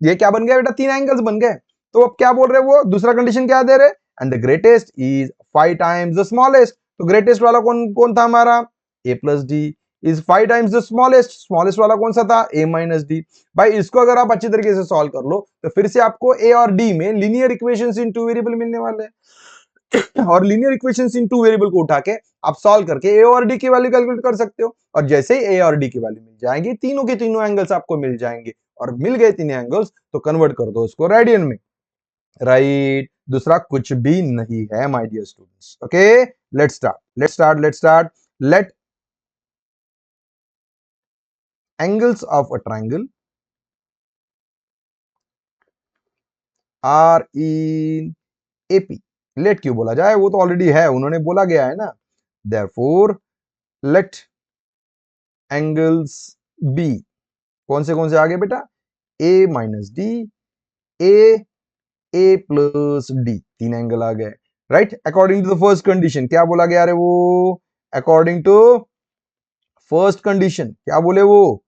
ये क्या बन गया बेटा, 3 एंगल्स बन गए। तो अब क्या बोल रहे हैं वो, दूसरा कंडीशन क्या दे रहे, and the greatest is 5 times the smallest. तो ग्रेटेस्ट वाला कौन कौन था हमारा, a plus D is 5 times the smallest. Smallest वाला कौन सा था, a माइनस डी। भाई इसको अगर आप अच्छी तरीके से सॉल्व कर लो तो फिर से आपको a और d में लीनियर इक्वेशंस इन टू वेरिएबल मिलने वाले हैं। और लीनियर इक्वेशंस इन टू वेरिएबल को उठा के आप सॉल्व करके ए और डी की वैल्यू कैलकुलेट कर सकते हो। और जैसे ही ए और डी की वैल्यू मिल जाएंगी, तीनों के तीनों एंगल्स आपको मिल जाएंगे। और मिल गए तीनों एंगल्स तो कन्वर्ट कर दो उसको रेडियन में। राइट, दूसरा कुछ भी नहीं है my dear students. Okay, let let angles of a triangle are in AP. Let क्यों बोला जाए, वो तो ऑलरेडी है, उन्होंने बोला गया है ना। देयरफॉर लेट एंगल्स बी, कौन से आगे बेटा, A minus D, A A plus D, 3 angle आ गए। Right, according to the first condition, क्या बोला गया रे वो, अकॉर्डिंग टू फर्स्ट कंडीशन क्या बोले वो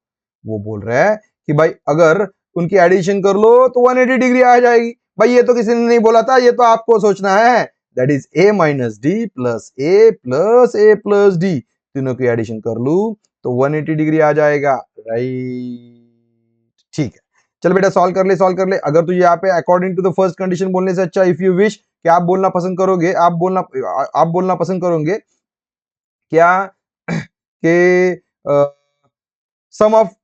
बोल रहा है कि भाई अगर उनकी एडिशन कर लो तो 180 डिग्री आ जाएगी। भाई ये तो किसी ने नहीं बोला था, ये तो आपको सोचना है। That is a minus D plus A plus D, तीनों की एडिशन कर लू तो 180 डिग्री आ जाएगा। राइट, ठीक है, चल बेटा सॉल्व कर ले। अगर तुझे यहाँ पे according to the first condition बोलने से अच्छा इफ यू विश, क्या आप बोलना पसंद करोगे, आप बोलना पसंद करोगे क्या कि sum of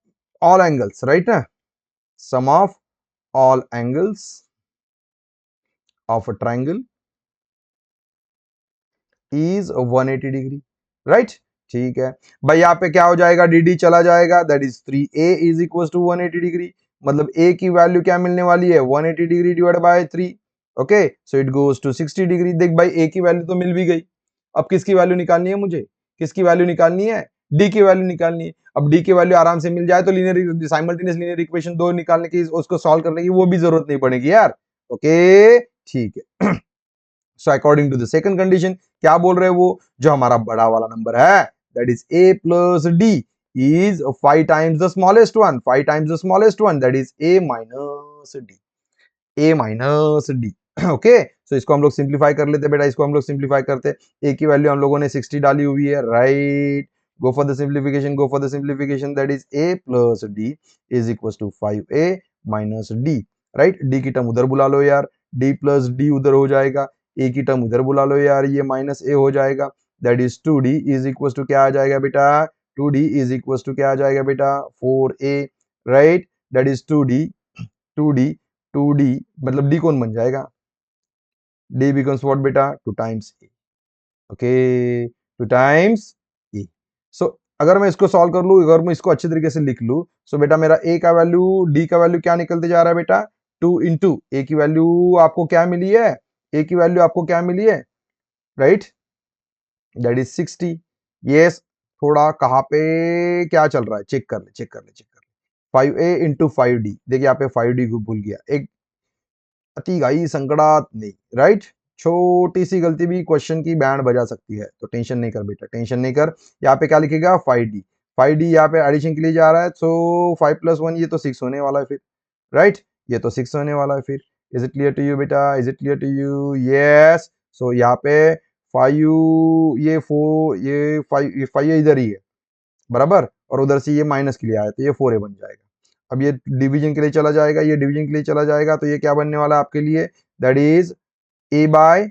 all angles, right ना, sum of all angles of a triangle is 180 degree. Right, ठीक है भाई, यहाँ पे क्या हो जाएगा, डी डी चला जाएगा, that is 3a is equal to 180 degree. मतलब a की वैल्यू क्या मिलने वाली है, 180 degree divide by 3। Okay, so it goes to 60 degree. देख भाई a की वैल्यू तो मिल भी गई, अब किसकी वैल्यू निकालनी है मुझे, किसकी वैल्यू निकालनी है, d की वैल्यू निकालनी है। अब d की वैल्यू आराम से मिल जाए तो लीनियर साइमल्टेनियस लीनियर इक्वेशन दो निकालने की, उसको सॉल्व करने की वो भी जरूरत नहीं पड़ेगी यार। ओके, ठीक है। So according to the second condition क्या बोल रहे हैं वो, जो हमारा बड़ा वाला नंबर है that is a plus D is 5 times the smallest one, 5 times the smallest one, that is a minus D, a minus D. Okay, so इसको हम लोग सिंप्लीफाई कर लेते बेटा, इसको हम लोग सिंप्लीफाई करते। a की वैल्यू हम लोगों ने 60 डाली हुई है। Right, go for the simplification, go for the simplification, that is a plus D is equal to 5a minus D. Right, d की टर्म उधर बुला लो यार, d प्लस डी उधर हो जाएगा, a की टर्म उधर बुला लो यार, ये माइनस a हो जाएगा। That is 2d is equal to क्या आ जाएगा बेटा, 2d इज इक्वल टू क्या आ जाएगा बेटा, 4a। Right, that is 2d, 2d, 2d मतलब d कौन बन जाएगा, d becomes what बेटा, 2 times a। Okay, 2 times a। सो अगर मैं इसको सॉल्व कर लूं, अगर मैं इसको अच्छे तरीके से लिख लूं, सो बेटा मेरा a का वैल्यू, d का वैल्यू क्या निकलते जा रहा है बेटा, 2 इंटू a की वैल्यू आपको क्या मिली है, a की वैल्यू आपको क्या मिली है, राइट, दैट इज 60। यस, थोड़ा कहाँ पे क्या चल रहा है चेक कर ले, चेक कर ले, चेक कर ले। 5a इंटू 5d, देखिए यहाँ पे 5d को भूल गया, एक अति गाई संकड़ात नहीं। राइट, छोटी सी गलती भी क्वेश्चन की बैंड बजा सकती है, तो टेंशन नहीं कर बेटा, टेंशन नहीं कर। यहाँ पे क्या लिखेगा, 5d, 5d यहाँ पे एडिशन के लिए जा रहा है, सो 5 प्लस 1 ये तो 6 होने वाला है फिर। राइट, ये तो 6 होने वाला है फिर। Is it clear to you बेटा, is it clear to you, yes. So यहाँ पे 5, ये 4, ये 5 इधर ही है, बराबर, और उधर से ये माइनस के लिए आया तो ये 4a बन जाएगा। अब ये डिवीजन के लिए चला जाएगा, ये डिवीजन के लिए चला जाएगा, तो ये क्या बनने वाला है आपके लिए, that is a by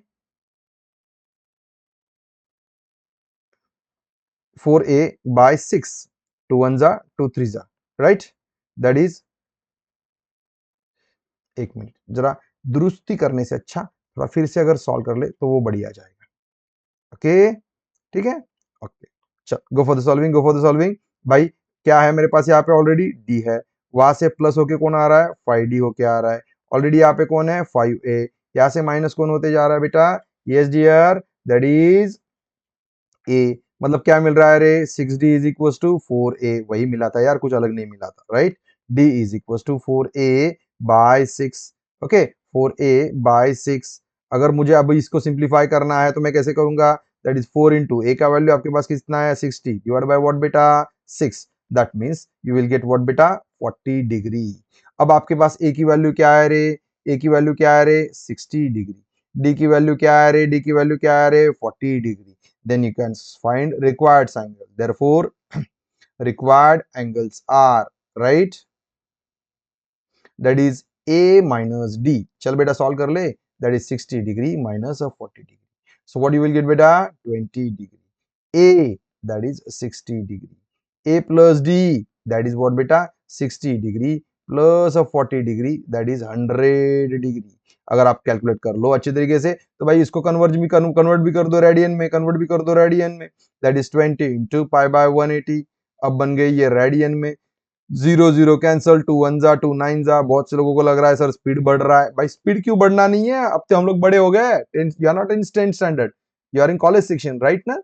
4a by 6, 2 1 जा 2 3 जा, राइट, दैट इज, एक मिनट जरा दुरुस्ती करने से अच्छा थोड़ा फिर से अगर सॉल्व कर ले तो वो बढ़िया जाएगा। ओके, ठीक है, ओके, चल गो for the solving, go for the solving. भाई क्या है मेरे पास यहाँ पे ऑलरेडी डी है, वहां से प्लस होके कौन आ रहा है, 5d होके आ रहा है, ऑलरेडी यहाँ पे कौन है 5a, यहाँ से माइनस कौन होते जा रहा है बेटा, yes dear that is a, मतलब क्या मिल रहा है रे, 6d is equal to 4a, वही मिला था यार, कुछ अलग नहीं मिला था, right, d is equal to 4a by 6, okay, 4a by 6। अगर मुझे अब इसको सिंप्लीफाई करना है तो मैं कैसे करूंगा, दैट इज 4 इंटू a का वैल्यू आपके पास कितना है 60 डिवाइड बाय व्हाट बेटा 6, that means you will get what बेटा 40 डिग्री। अब आपके पास a की वैल्यू क्या है रे, a की वैल्यू क्या है रे 60 डिग्री, d की वैल्यू क्या है रे, d की वैल्यू क्या है रे 40 degree, then you can find required angle. Therefore, required angles are, right, that is a minus d. चल बेटा सॉल्व कर ले, that is 60 degree minus of 40 degree. So what you will get बेटा 20 degree. A, that is 60 degree. A plus d, that is what बेटा 60 degree plus of 40 degree, that is 100 degree. अगर आप calculate कर लो अच्छे तरीके से तो भाई इसको कन्वर्ट भी कर दो रेडियन में, कन्वर्ट भी कर दो रेडियन में, that is 20 into pi by 180। अब बन गई ये रेडियन में, 0 0 कैंसल, 2 1 जा 2 9 जा। बहुत से लोगों को लग रहा है सर स्पीड बढ़ रहा है, भाई स्पीड क्यों बढ़ना नहीं है, अब तो हम लोग बड़े हो गए, you are not in 10th standard, you are in college section, right ना।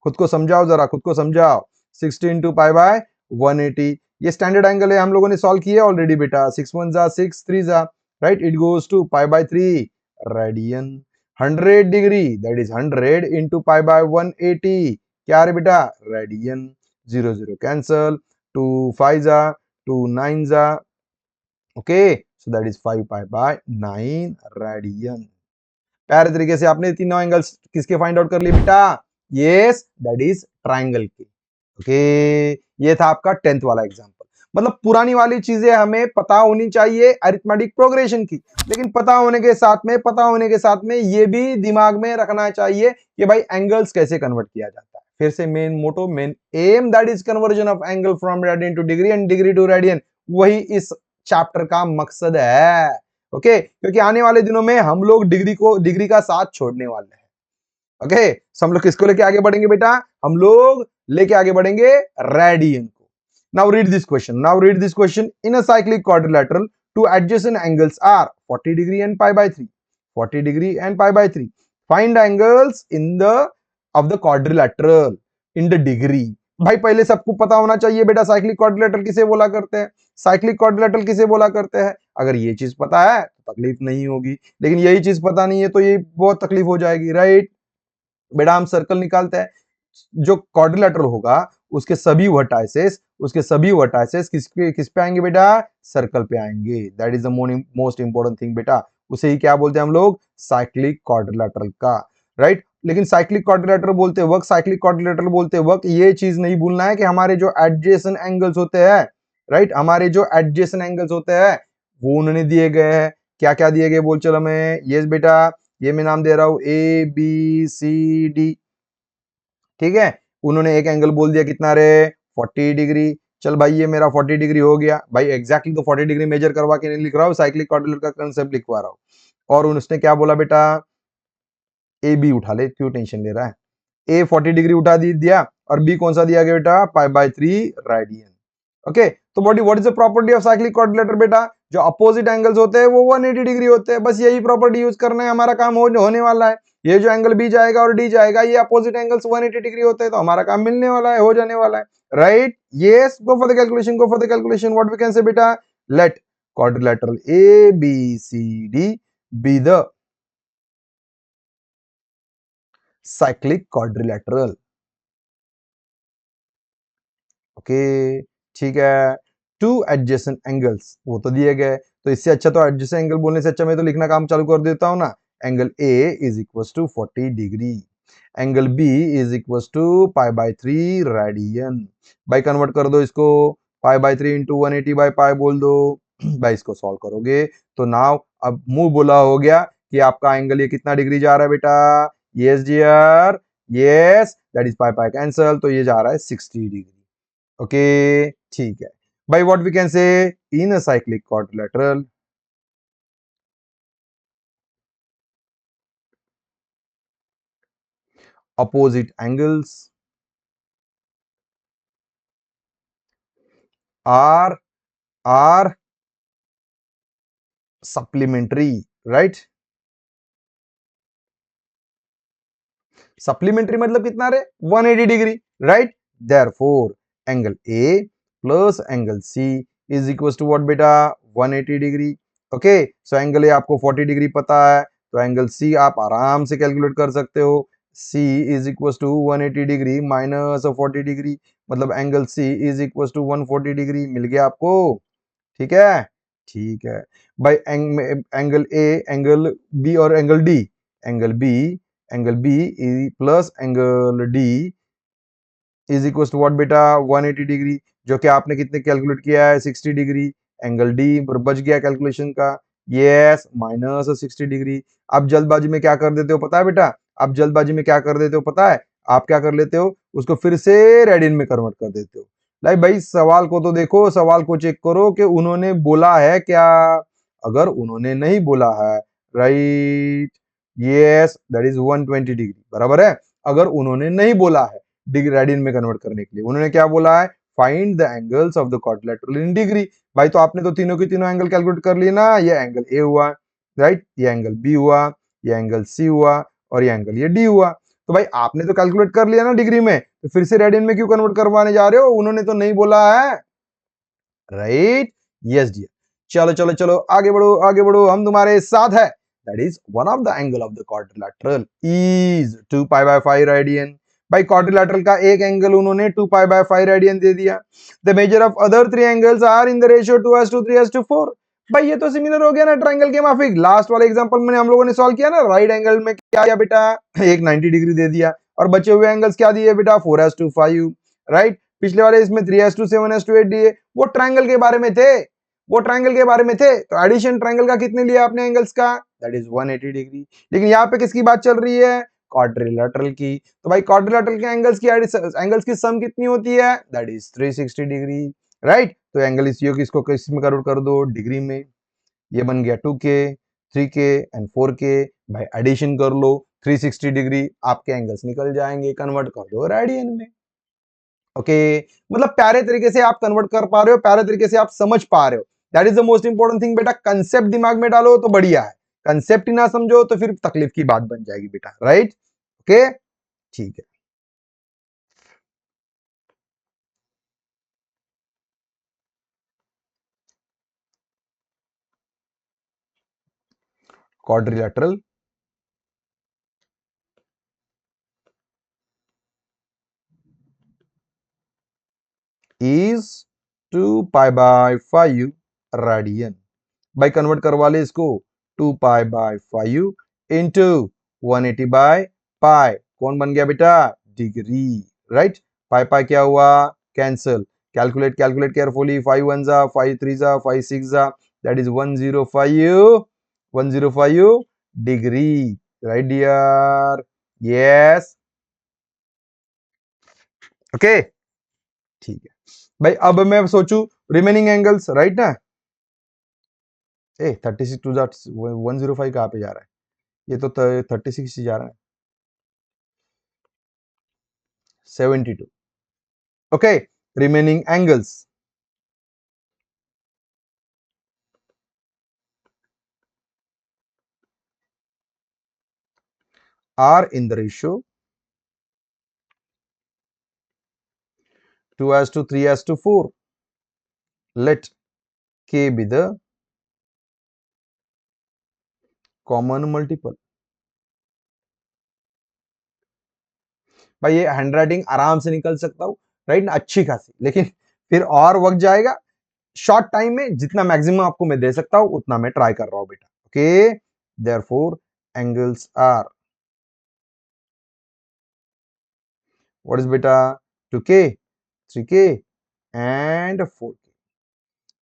खुद को समझाओ जरा, खुद को समझाओ। 60 इंटू पाई बाय 180, ये स्टैंडर्ड एंगल है, हम लोगों ने सॉल्व किया ऑलरेडी बेटा, 6 1 जा 6 3 जा, right, it goes to pi by 3 radian. 100 degree that is 100 into pi by 180, क्या रे बेटा रेडियन। 0 0 कैंसल, 2 5 जा 2 9 जा, okay, so that is 5 pi by 9 radian. प्यारे तरीके से आपने तीनों एंगल्स किसके फाइंड आउट कर लिए बेटा, यस दैट इज ट्राइंगल के। ओके, ये था आपका 10th वाला एग्जांपल। मतलब पुरानी वाली चीजें हमें पता होनी चाहिए अरिथमेटिक प्रोग्रेशन की, लेकिन पता होने के साथ में ये भी दिमाग में रखना चाहिए कि भाई एंगल्स कैसे कन्वर्ट किया जाता है। फिर से main motto, main aim, that is conversion of angle from radian to degree and degree to radian, वही इस चैप्टर का मकसद है। ओके, क्योंकि आने वाले दिनों में हम लोग डिग्री का साथ छोड़ने वाले हैं। ओके, हम लोग किसको लेके आगे बढ़ेंगे बेटा, हम लोग लेके आगे बढ़ेंगे रेडियन को। Now read this question, in a cyclic quadrilateral two adjacent angles are 40 degree and pi by 3, 40 degree and pi by 3, find angles in the of the quadrilateral in the degree. भाई पहले सबको पता होना चाहिए बेटा cyclic quadrilateral किसे बोला करते हैं, साइक्लिक क्वाड्रिलेटरल किसे बोला करते हैं। अगर ये चीज पता है तो तकलीफ नहीं होगी, लेकिन यही चीज पता नहीं है तो ये बहुत तकलीफ हो जाएगी, राइट। बेटा हम सर्कल निकालते हैं, जो क्वाड्रिलेटरल होगा उसके सभी वर्टाइसेस किस पे आएंगे बेटा, सर्कल पे आएंगे। That is the most important thing बेटा, उसे ही क्या बोलते हैं हम लोग, साइक्लिक क्वाड्रिलेटरल का, राइट। लेकिन साइक्लिक क्वाड्रिलेटरल बोलते वक्त ये चीज नहीं भूलना है कि हमारे जो एडजेसेंट एंगल्स होते हैं, राइट, हमारे जो एडजेसेंट एंगल्स होते हैं वो उन्होंने दिए गए हैं। क्या क्या दिए गए बोल चलो हमें, यस बेटा, ये मैं नाम दे रहा हूं ए बी सी डी, ठीक है। उन्होंने एक एंगल बोल दिया कितना रे 40 डिग्री, चल भाई ये मेरा 40 डिग्री हो गया भाई, एग्जैक्टली तो 40 डिग्री मेजर करवा के नहीं लिख रहा हूँ, साइक्लिक क्वाड्रिलेटरल का कांसेप्ट लिखवा रहा हूँ। और उसने क्या बोला बेटा, ए बी उठा ले, क्यों टेंशन ले रहा है, ए 40 डिग्री उठा दिया और बी कौन सा दिया गया बेटा, पाई बाय 3 रेडियन। ओके, तो what is the property of cyclic quadrilateral बेटा, जो अपोजिट एंगल्स होते हैं वो 180 डिग्री होते हैं, बस यही प्रॉपर्टी यूज करना है, हमारा काम होने वाला है। ये जो एंगल बी जाएगा और डी जाएगा, ये अपोजिट एंगल्स 180 डिग्री होते हैं, तो हमारा काम मिलने वाला है, हो जाने वाला है, right. Yes, go for the calculation, what we can say बेटा, let quadrilateral A B C D be the cyclic quadrilateral. Okay, ठीक है, टू एडजेसेंट एंगल्स वो तो दिए गए, तो इससे अच्छा तो एडजेसेंट एंगल बोलने से अच्छा मैं तो लिखना काम चालू कर देता हूं ना, angle A is equal to 40 degree, angle B is equal to pi by 3 radian. भाई कन्वर्ट कर दो इसको, pi by 3 into 180 by pi बोल दो। भाई इसको सॉल्व करोगे तो नाउ अब मुंह बोला हो गया कि आपका एंगल ये कितना डिग्री जा रहा है बेटा। Yes dear, yes that is pi pi cancel, तो ये जा रहा है 60 डिग्री। ओके ठीक है भाई, what we can say in a cyclic quadrilateral opposite angles are supplementary, right? Supplementary मतलब कितना रे 180 degree, right? Therefore angle A plus angle C is equal to what बेटा 180 degree. Okay so angle A आपको 40 degree पता है, तो angle C आप आराम से कैलकुलेट कर सकते हो। C is equal to 180 degree minus 40 degree, मतलब angle C is equal to 140 degree मिल गया आपको। ठीक है, ठीक है भाई। एंगल ए, एंगल बी और angle B angle B plus angle D is equal to what बेटा 180 डिग्री, जो कि आपने कितने कैलकुलेट किया है 60 डिग्री। एंगल डी बच गया कैलकुलेशन का, यस माइनस 60 डिग्री। आप जल्दबाजी में क्या कर देते हो पता है बेटा, आप जल्दबाजी में क्या कर देते हो पता है, आप क्या कर लेते हो उसको फिर से रेडियन में कन्वर्ट कर देते हो। लाइक भाई सवाल को तो देखो, सवाल को चेक करो कि उन्होंने बोला है क्या। अगर उन्होंने नहीं बोला है, right, yes that is 120 degree, बराबर है। अगर उन्होंने नहीं बोला है डिग्री रेडियन में कन्वर्ट करने के लिए, उन्होंने क्या बोला है, find the angles of the quadrilateral in degree. भाई तो आपने तो तीनों की तीनों एंगल कैलकुलेट कर लिए ना, ये एंगल ए हुआ, राइट, ये एंगल बी हुआ, ये एंगल सी हुआ, और ये एंगल ये डी हुआ। तो भाई आपने तो कैलकुलेट कर लिया ना डिग्री में, तो फिर से रेडियन में क्यों कन्वर्ट करवाने जा रहे हो, उन्होंने तो नहीं बोला है, राइट, यस डियर। चलो चलो चलो आगे बढ़ो आगे बढ़ो, हम तुम्हारे साथ है। That is one of the angle of the quadrilateral is 2 pi by 5 radian. भाई क्वाड्रिलेटरल का एक एंगल उन्होंने 2 पाई बाय 5 रेडियन दे दिया। The measure of other 3 angles are in the ratio 2:3:4। भाई ये तो सिमिलर हो गया ना ट्रायंगल के माफिक, लास्ट वाले एग्जांपल में हम लोगों ने सॉल्व किया ना, राइट एंगल में क्या किया बेटा, एक 90 डिग्री दे दिया, और बचे हुए एंगल्स क्या दिए बेटा 4:5, राइट। पिछले वाले इसमें 3:7:8 दिए, वो ट्रायंगल के बारे में थे, वो ट्रायंगल के बारे में थे, तो एडिशन ट्रायंगल का कितने लिया आपने एंगल्स का, दैट इज 180 डिग्री। लेकिन यहाँ पे किसकी बात चल रही है, क्वाड्रिलेटरल की। तो भाई क्वाड्रिलेटरल के एंगल्स की सम कितनी होती है, दैट इज 360 डिग्री, राइट। तो एंगल इस इसको किस में कन्वर्ट कर दो, डिग्री में। ये बन गया 2K, 3K एंड 4K। भाई एडिशन कर लो 360 डिग्री, आपके एंगल्स निकल जाएंगे, कन्वर्ट कर दो रेडियन में। ओके मतलब प्यारे तरीके से आप कन्वर्ट कर पा रहे हो, प्यारे तरीके से आप समझ पा रहे हो, that is the most important thing बेटा। कंसेप्ट दिमाग में डालो तो बढ़िया है, कंसेप्ट ही ना समझो तो फिर तकलीफ की बात बन जाएगी बेटा, राइट। ओके ठीक है। Quadrilateral is 2 pi by 5 radian. भाई कन्वर्ट करवा ले इसको, 2 पाई बाय 5 इंटू 180 बाय पाई, कौन बन गया बेटा, डिग्री, राइट। पाई पाई क्या हुआ, कैंसल, कैलकुलेट कैलकुलेट केयरफुली, 5 1 जा 5 3 जा 5 6 जा, that is 105 degree, right dear, yes okay ठीक है। भाई अब मैं सोचू रिमेनिंग एंगल्स, राइट ना। ए 36 टू 105 कहाँ पे जा रहा है, ये तो 36 ही जा रहा है, 72। Okay remaining angles are in the ratio 2:3:4. Let K be the common multiple. भाई ये हैंडराइटिंग आराम से निकल सकता हूँ, राइट ना, अच्छी खासी, लेकिन फिर और वक्त जाएगा। शॉर्ट टाइम में जितना मैक्सिमम आपको मैं दे सकता हूँ उतना मैं ट्राई कर रहा हूँ बेटा। Okay therefore angles are what is बेटा 2k 3k and 4k.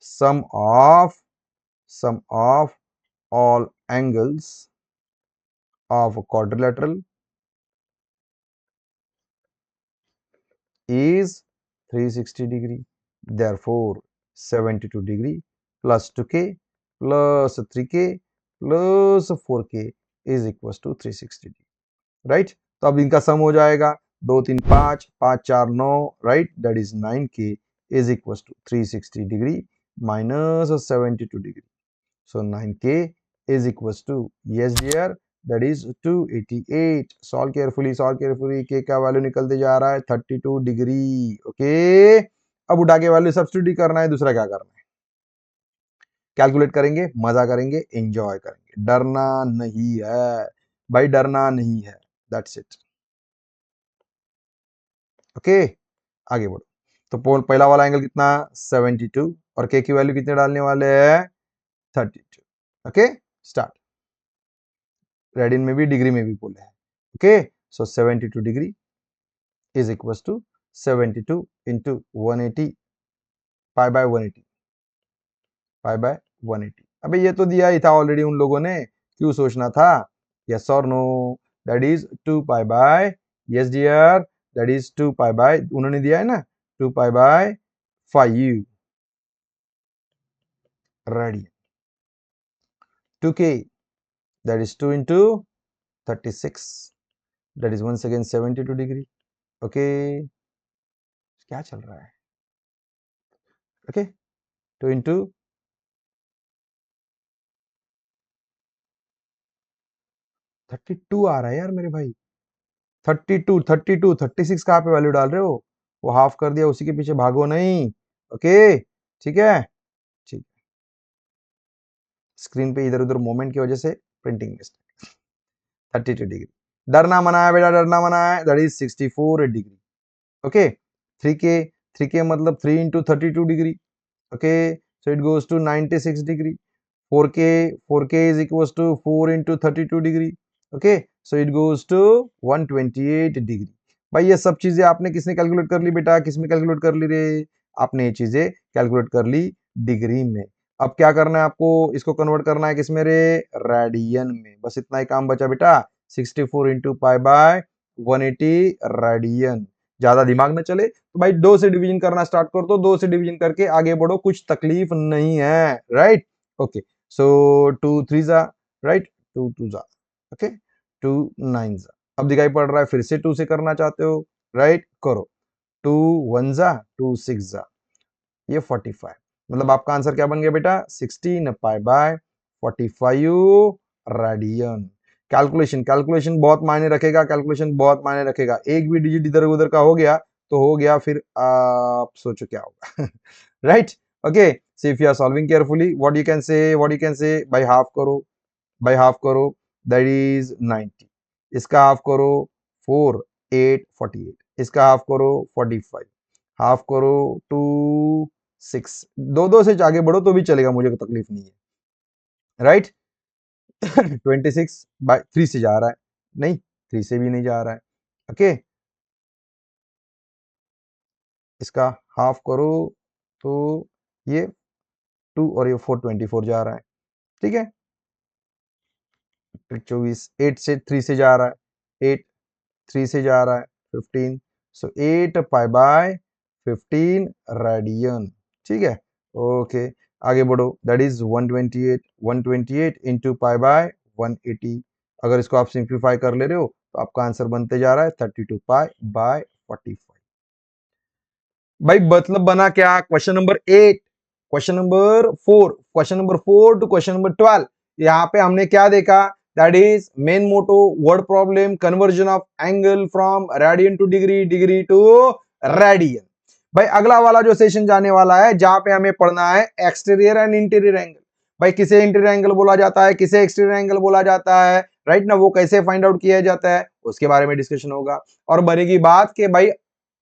Sum of all angles of a quadrilateral is 360 degree. Therefore 72 degree plus 2k plus 3k plus 4k is equals to 360 degree. Right तो अब इनका सम हो जाएगा 2 3 5 5 4 9 right that is 9k is equals to 360 degree minus 72 degree. So 9k is equals to yes dear that is 288. Solve carefully k का value निकलते जा रहा है 32 डिग्री. ओके अब उठा के वैल्यू सब्स्टिट्यूट करना है. दूसरा क्या करना है कैलकुलेट करेंगे मजा करेंगे एंजॉय करेंगे. डरना नहीं है भाई डरना नहीं है. That's it. ओके आगे बढ़ो. तो पहला वाला एंगल कितना 72 और के की वैल्यू कितने डालने वाले हैं 32. Okay start. रेडियन में भी डिग्री में भी बोले हैं. Okay so 72 degree is equals to 72 into 180 pi by 180 pi by 180. अबे ये तो दिया ही था ऑलरेडी उन लोगों ने क्यों सोचना था. यस और no that is 2 pi by yes dear that is 2 pi by उन्होंने दिया है ना 2 pi by 5 radian. 2k that is 2 into 36 that is once again 72 degree. Okay क्या चल रहा है. ओके 2 into 32 आ रहा है यार मेरे भाई. 32 36 कहाँ पे वैल्यू डाल रहे हो. वो हाफ कर दिया उसी के पीछे भागो नहीं. ओके ठीक है ठीक. स्क्रीन पे इधर उधर मोमेंट की वजह से प्रिंटिंग मिस्टेक. 32 डिग्री. डरना मना है बेटा डरना मना है that is 64 degree. Okay 3k मतलब 3 into 32 degree. Okay so it goes to 96 degree. 4k is equals to 4 into 32 degree. okay so it goes to 128 degree. भाई ये सब चीजें आपने किसने कैलकुलेट कर ली बेटा किसमें कैलकुलेट कर ली रे. आपने ये चीजें कैलकुलेट कर ली डिग्री में. अब क्या करना है आपको इसको कन्वर्ट करना है किसमें रे रेडियन में. बस इतना ही काम बचा बेटा 64 इंटू पाई बाय 180 रेडियन. ज्यादा दिमाग न चले तो भाई 2 से डिवीजन करना स्टार्ट कर दो. 2 से डिवीजन करके आगे बढ़ो कुछ तकलीफ नहीं है. राइट ओके सो 2 3 जा राइट 2 2 जा ओके 2 9 जा. अब दिखाई पड़ रहा है फिर से 2 से करना चाहते हो राइट करो 2 1 जा 2 6 जा ये 45. मतलब आपका आंसर क्या बन गया बेटा 16 पाई बाय 45 रेडियन. कैलकुलेशन बहुत मायने रखेगा. कैलकुलेशन बहुत मायने रखेगा. एक भी डिजिट इधर उधर का हो गया तो हो गया फिर आप सोचो क्या होगा. Right okay so if you are solving carefully what you can say by half करो that is 90. इसका हाफ करो 4 8 48. इसका हाफ करो 45. हाफ करो 2 6. दो से आगे बढ़ो तो भी चलेगा मुझे कोई तकलीफ नहीं है. राइट 26 बाय 3 से जा रहा है नहीं 3 से भी नहीं जा रहा है. ओके इसका हाफ करो तो ये 2 और ये 4 24 जा रहा है. ठीक है 24 8 से 3 से जा रहा है 8 3 से जा रहा है 15 सो 8 पाई बाय 15 रेडियन. ठीक है ओके आगे बढ़ो that is 128 into pi by 180. अगर इसको आप सिंप्लीफाई कर ले रहे हो तो आपका आंसर बनते जा रहा है 32 पाई बाय 45. भाई मतलब बना क्या question number 8 question number 4 to question number 12. यहाँ पे हमने क्या देखा that is main motto word problem conversion of angle from radian to degree to radian. भाई अगला वाला जो सेशन जाने वाला है जहां पे हमें पढ़ना है एक्सटीरियर एंड इंटीरियर एंगल. भाई किसे इंटीरियर एंगल बोला जाता है किसे एक्सटीरियर एंगल बोला जाता है राइट ना वो कैसे फाइंड आउट किया जाता है उसके बारे में डिस्कशन होगा. और बनेगी बात कि भाई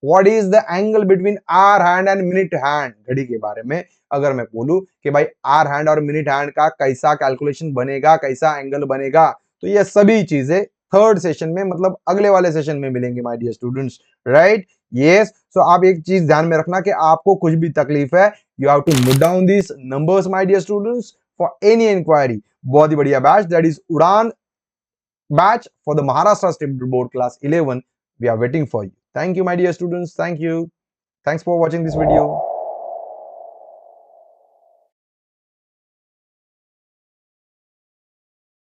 what is the angle between hour hand and minute hand घड़ी के बारे में अगर मैं बोलूं कि भाई आवर हैंड और मिनट हैंड का कैसा कैलकुलेशन बनेगा कैसा एंगल बनेगा तो ये सभी चीजें थर्ड सेशन में, मतलब अगले वाले सेशन में मिलेंगे my dear students, right? Yes, so आप एक चीज ध्यान में रखना कि आपको कुछ भी तकलीफ है, you have to note down this numbers my dear students for any inquiry. बहुत ही बढ़िया batch, that is Udaan batch for the Maharashtra State Board Class 11. We are waiting for you. Thank you, my dear students. Thank you. Thanks for watching this video.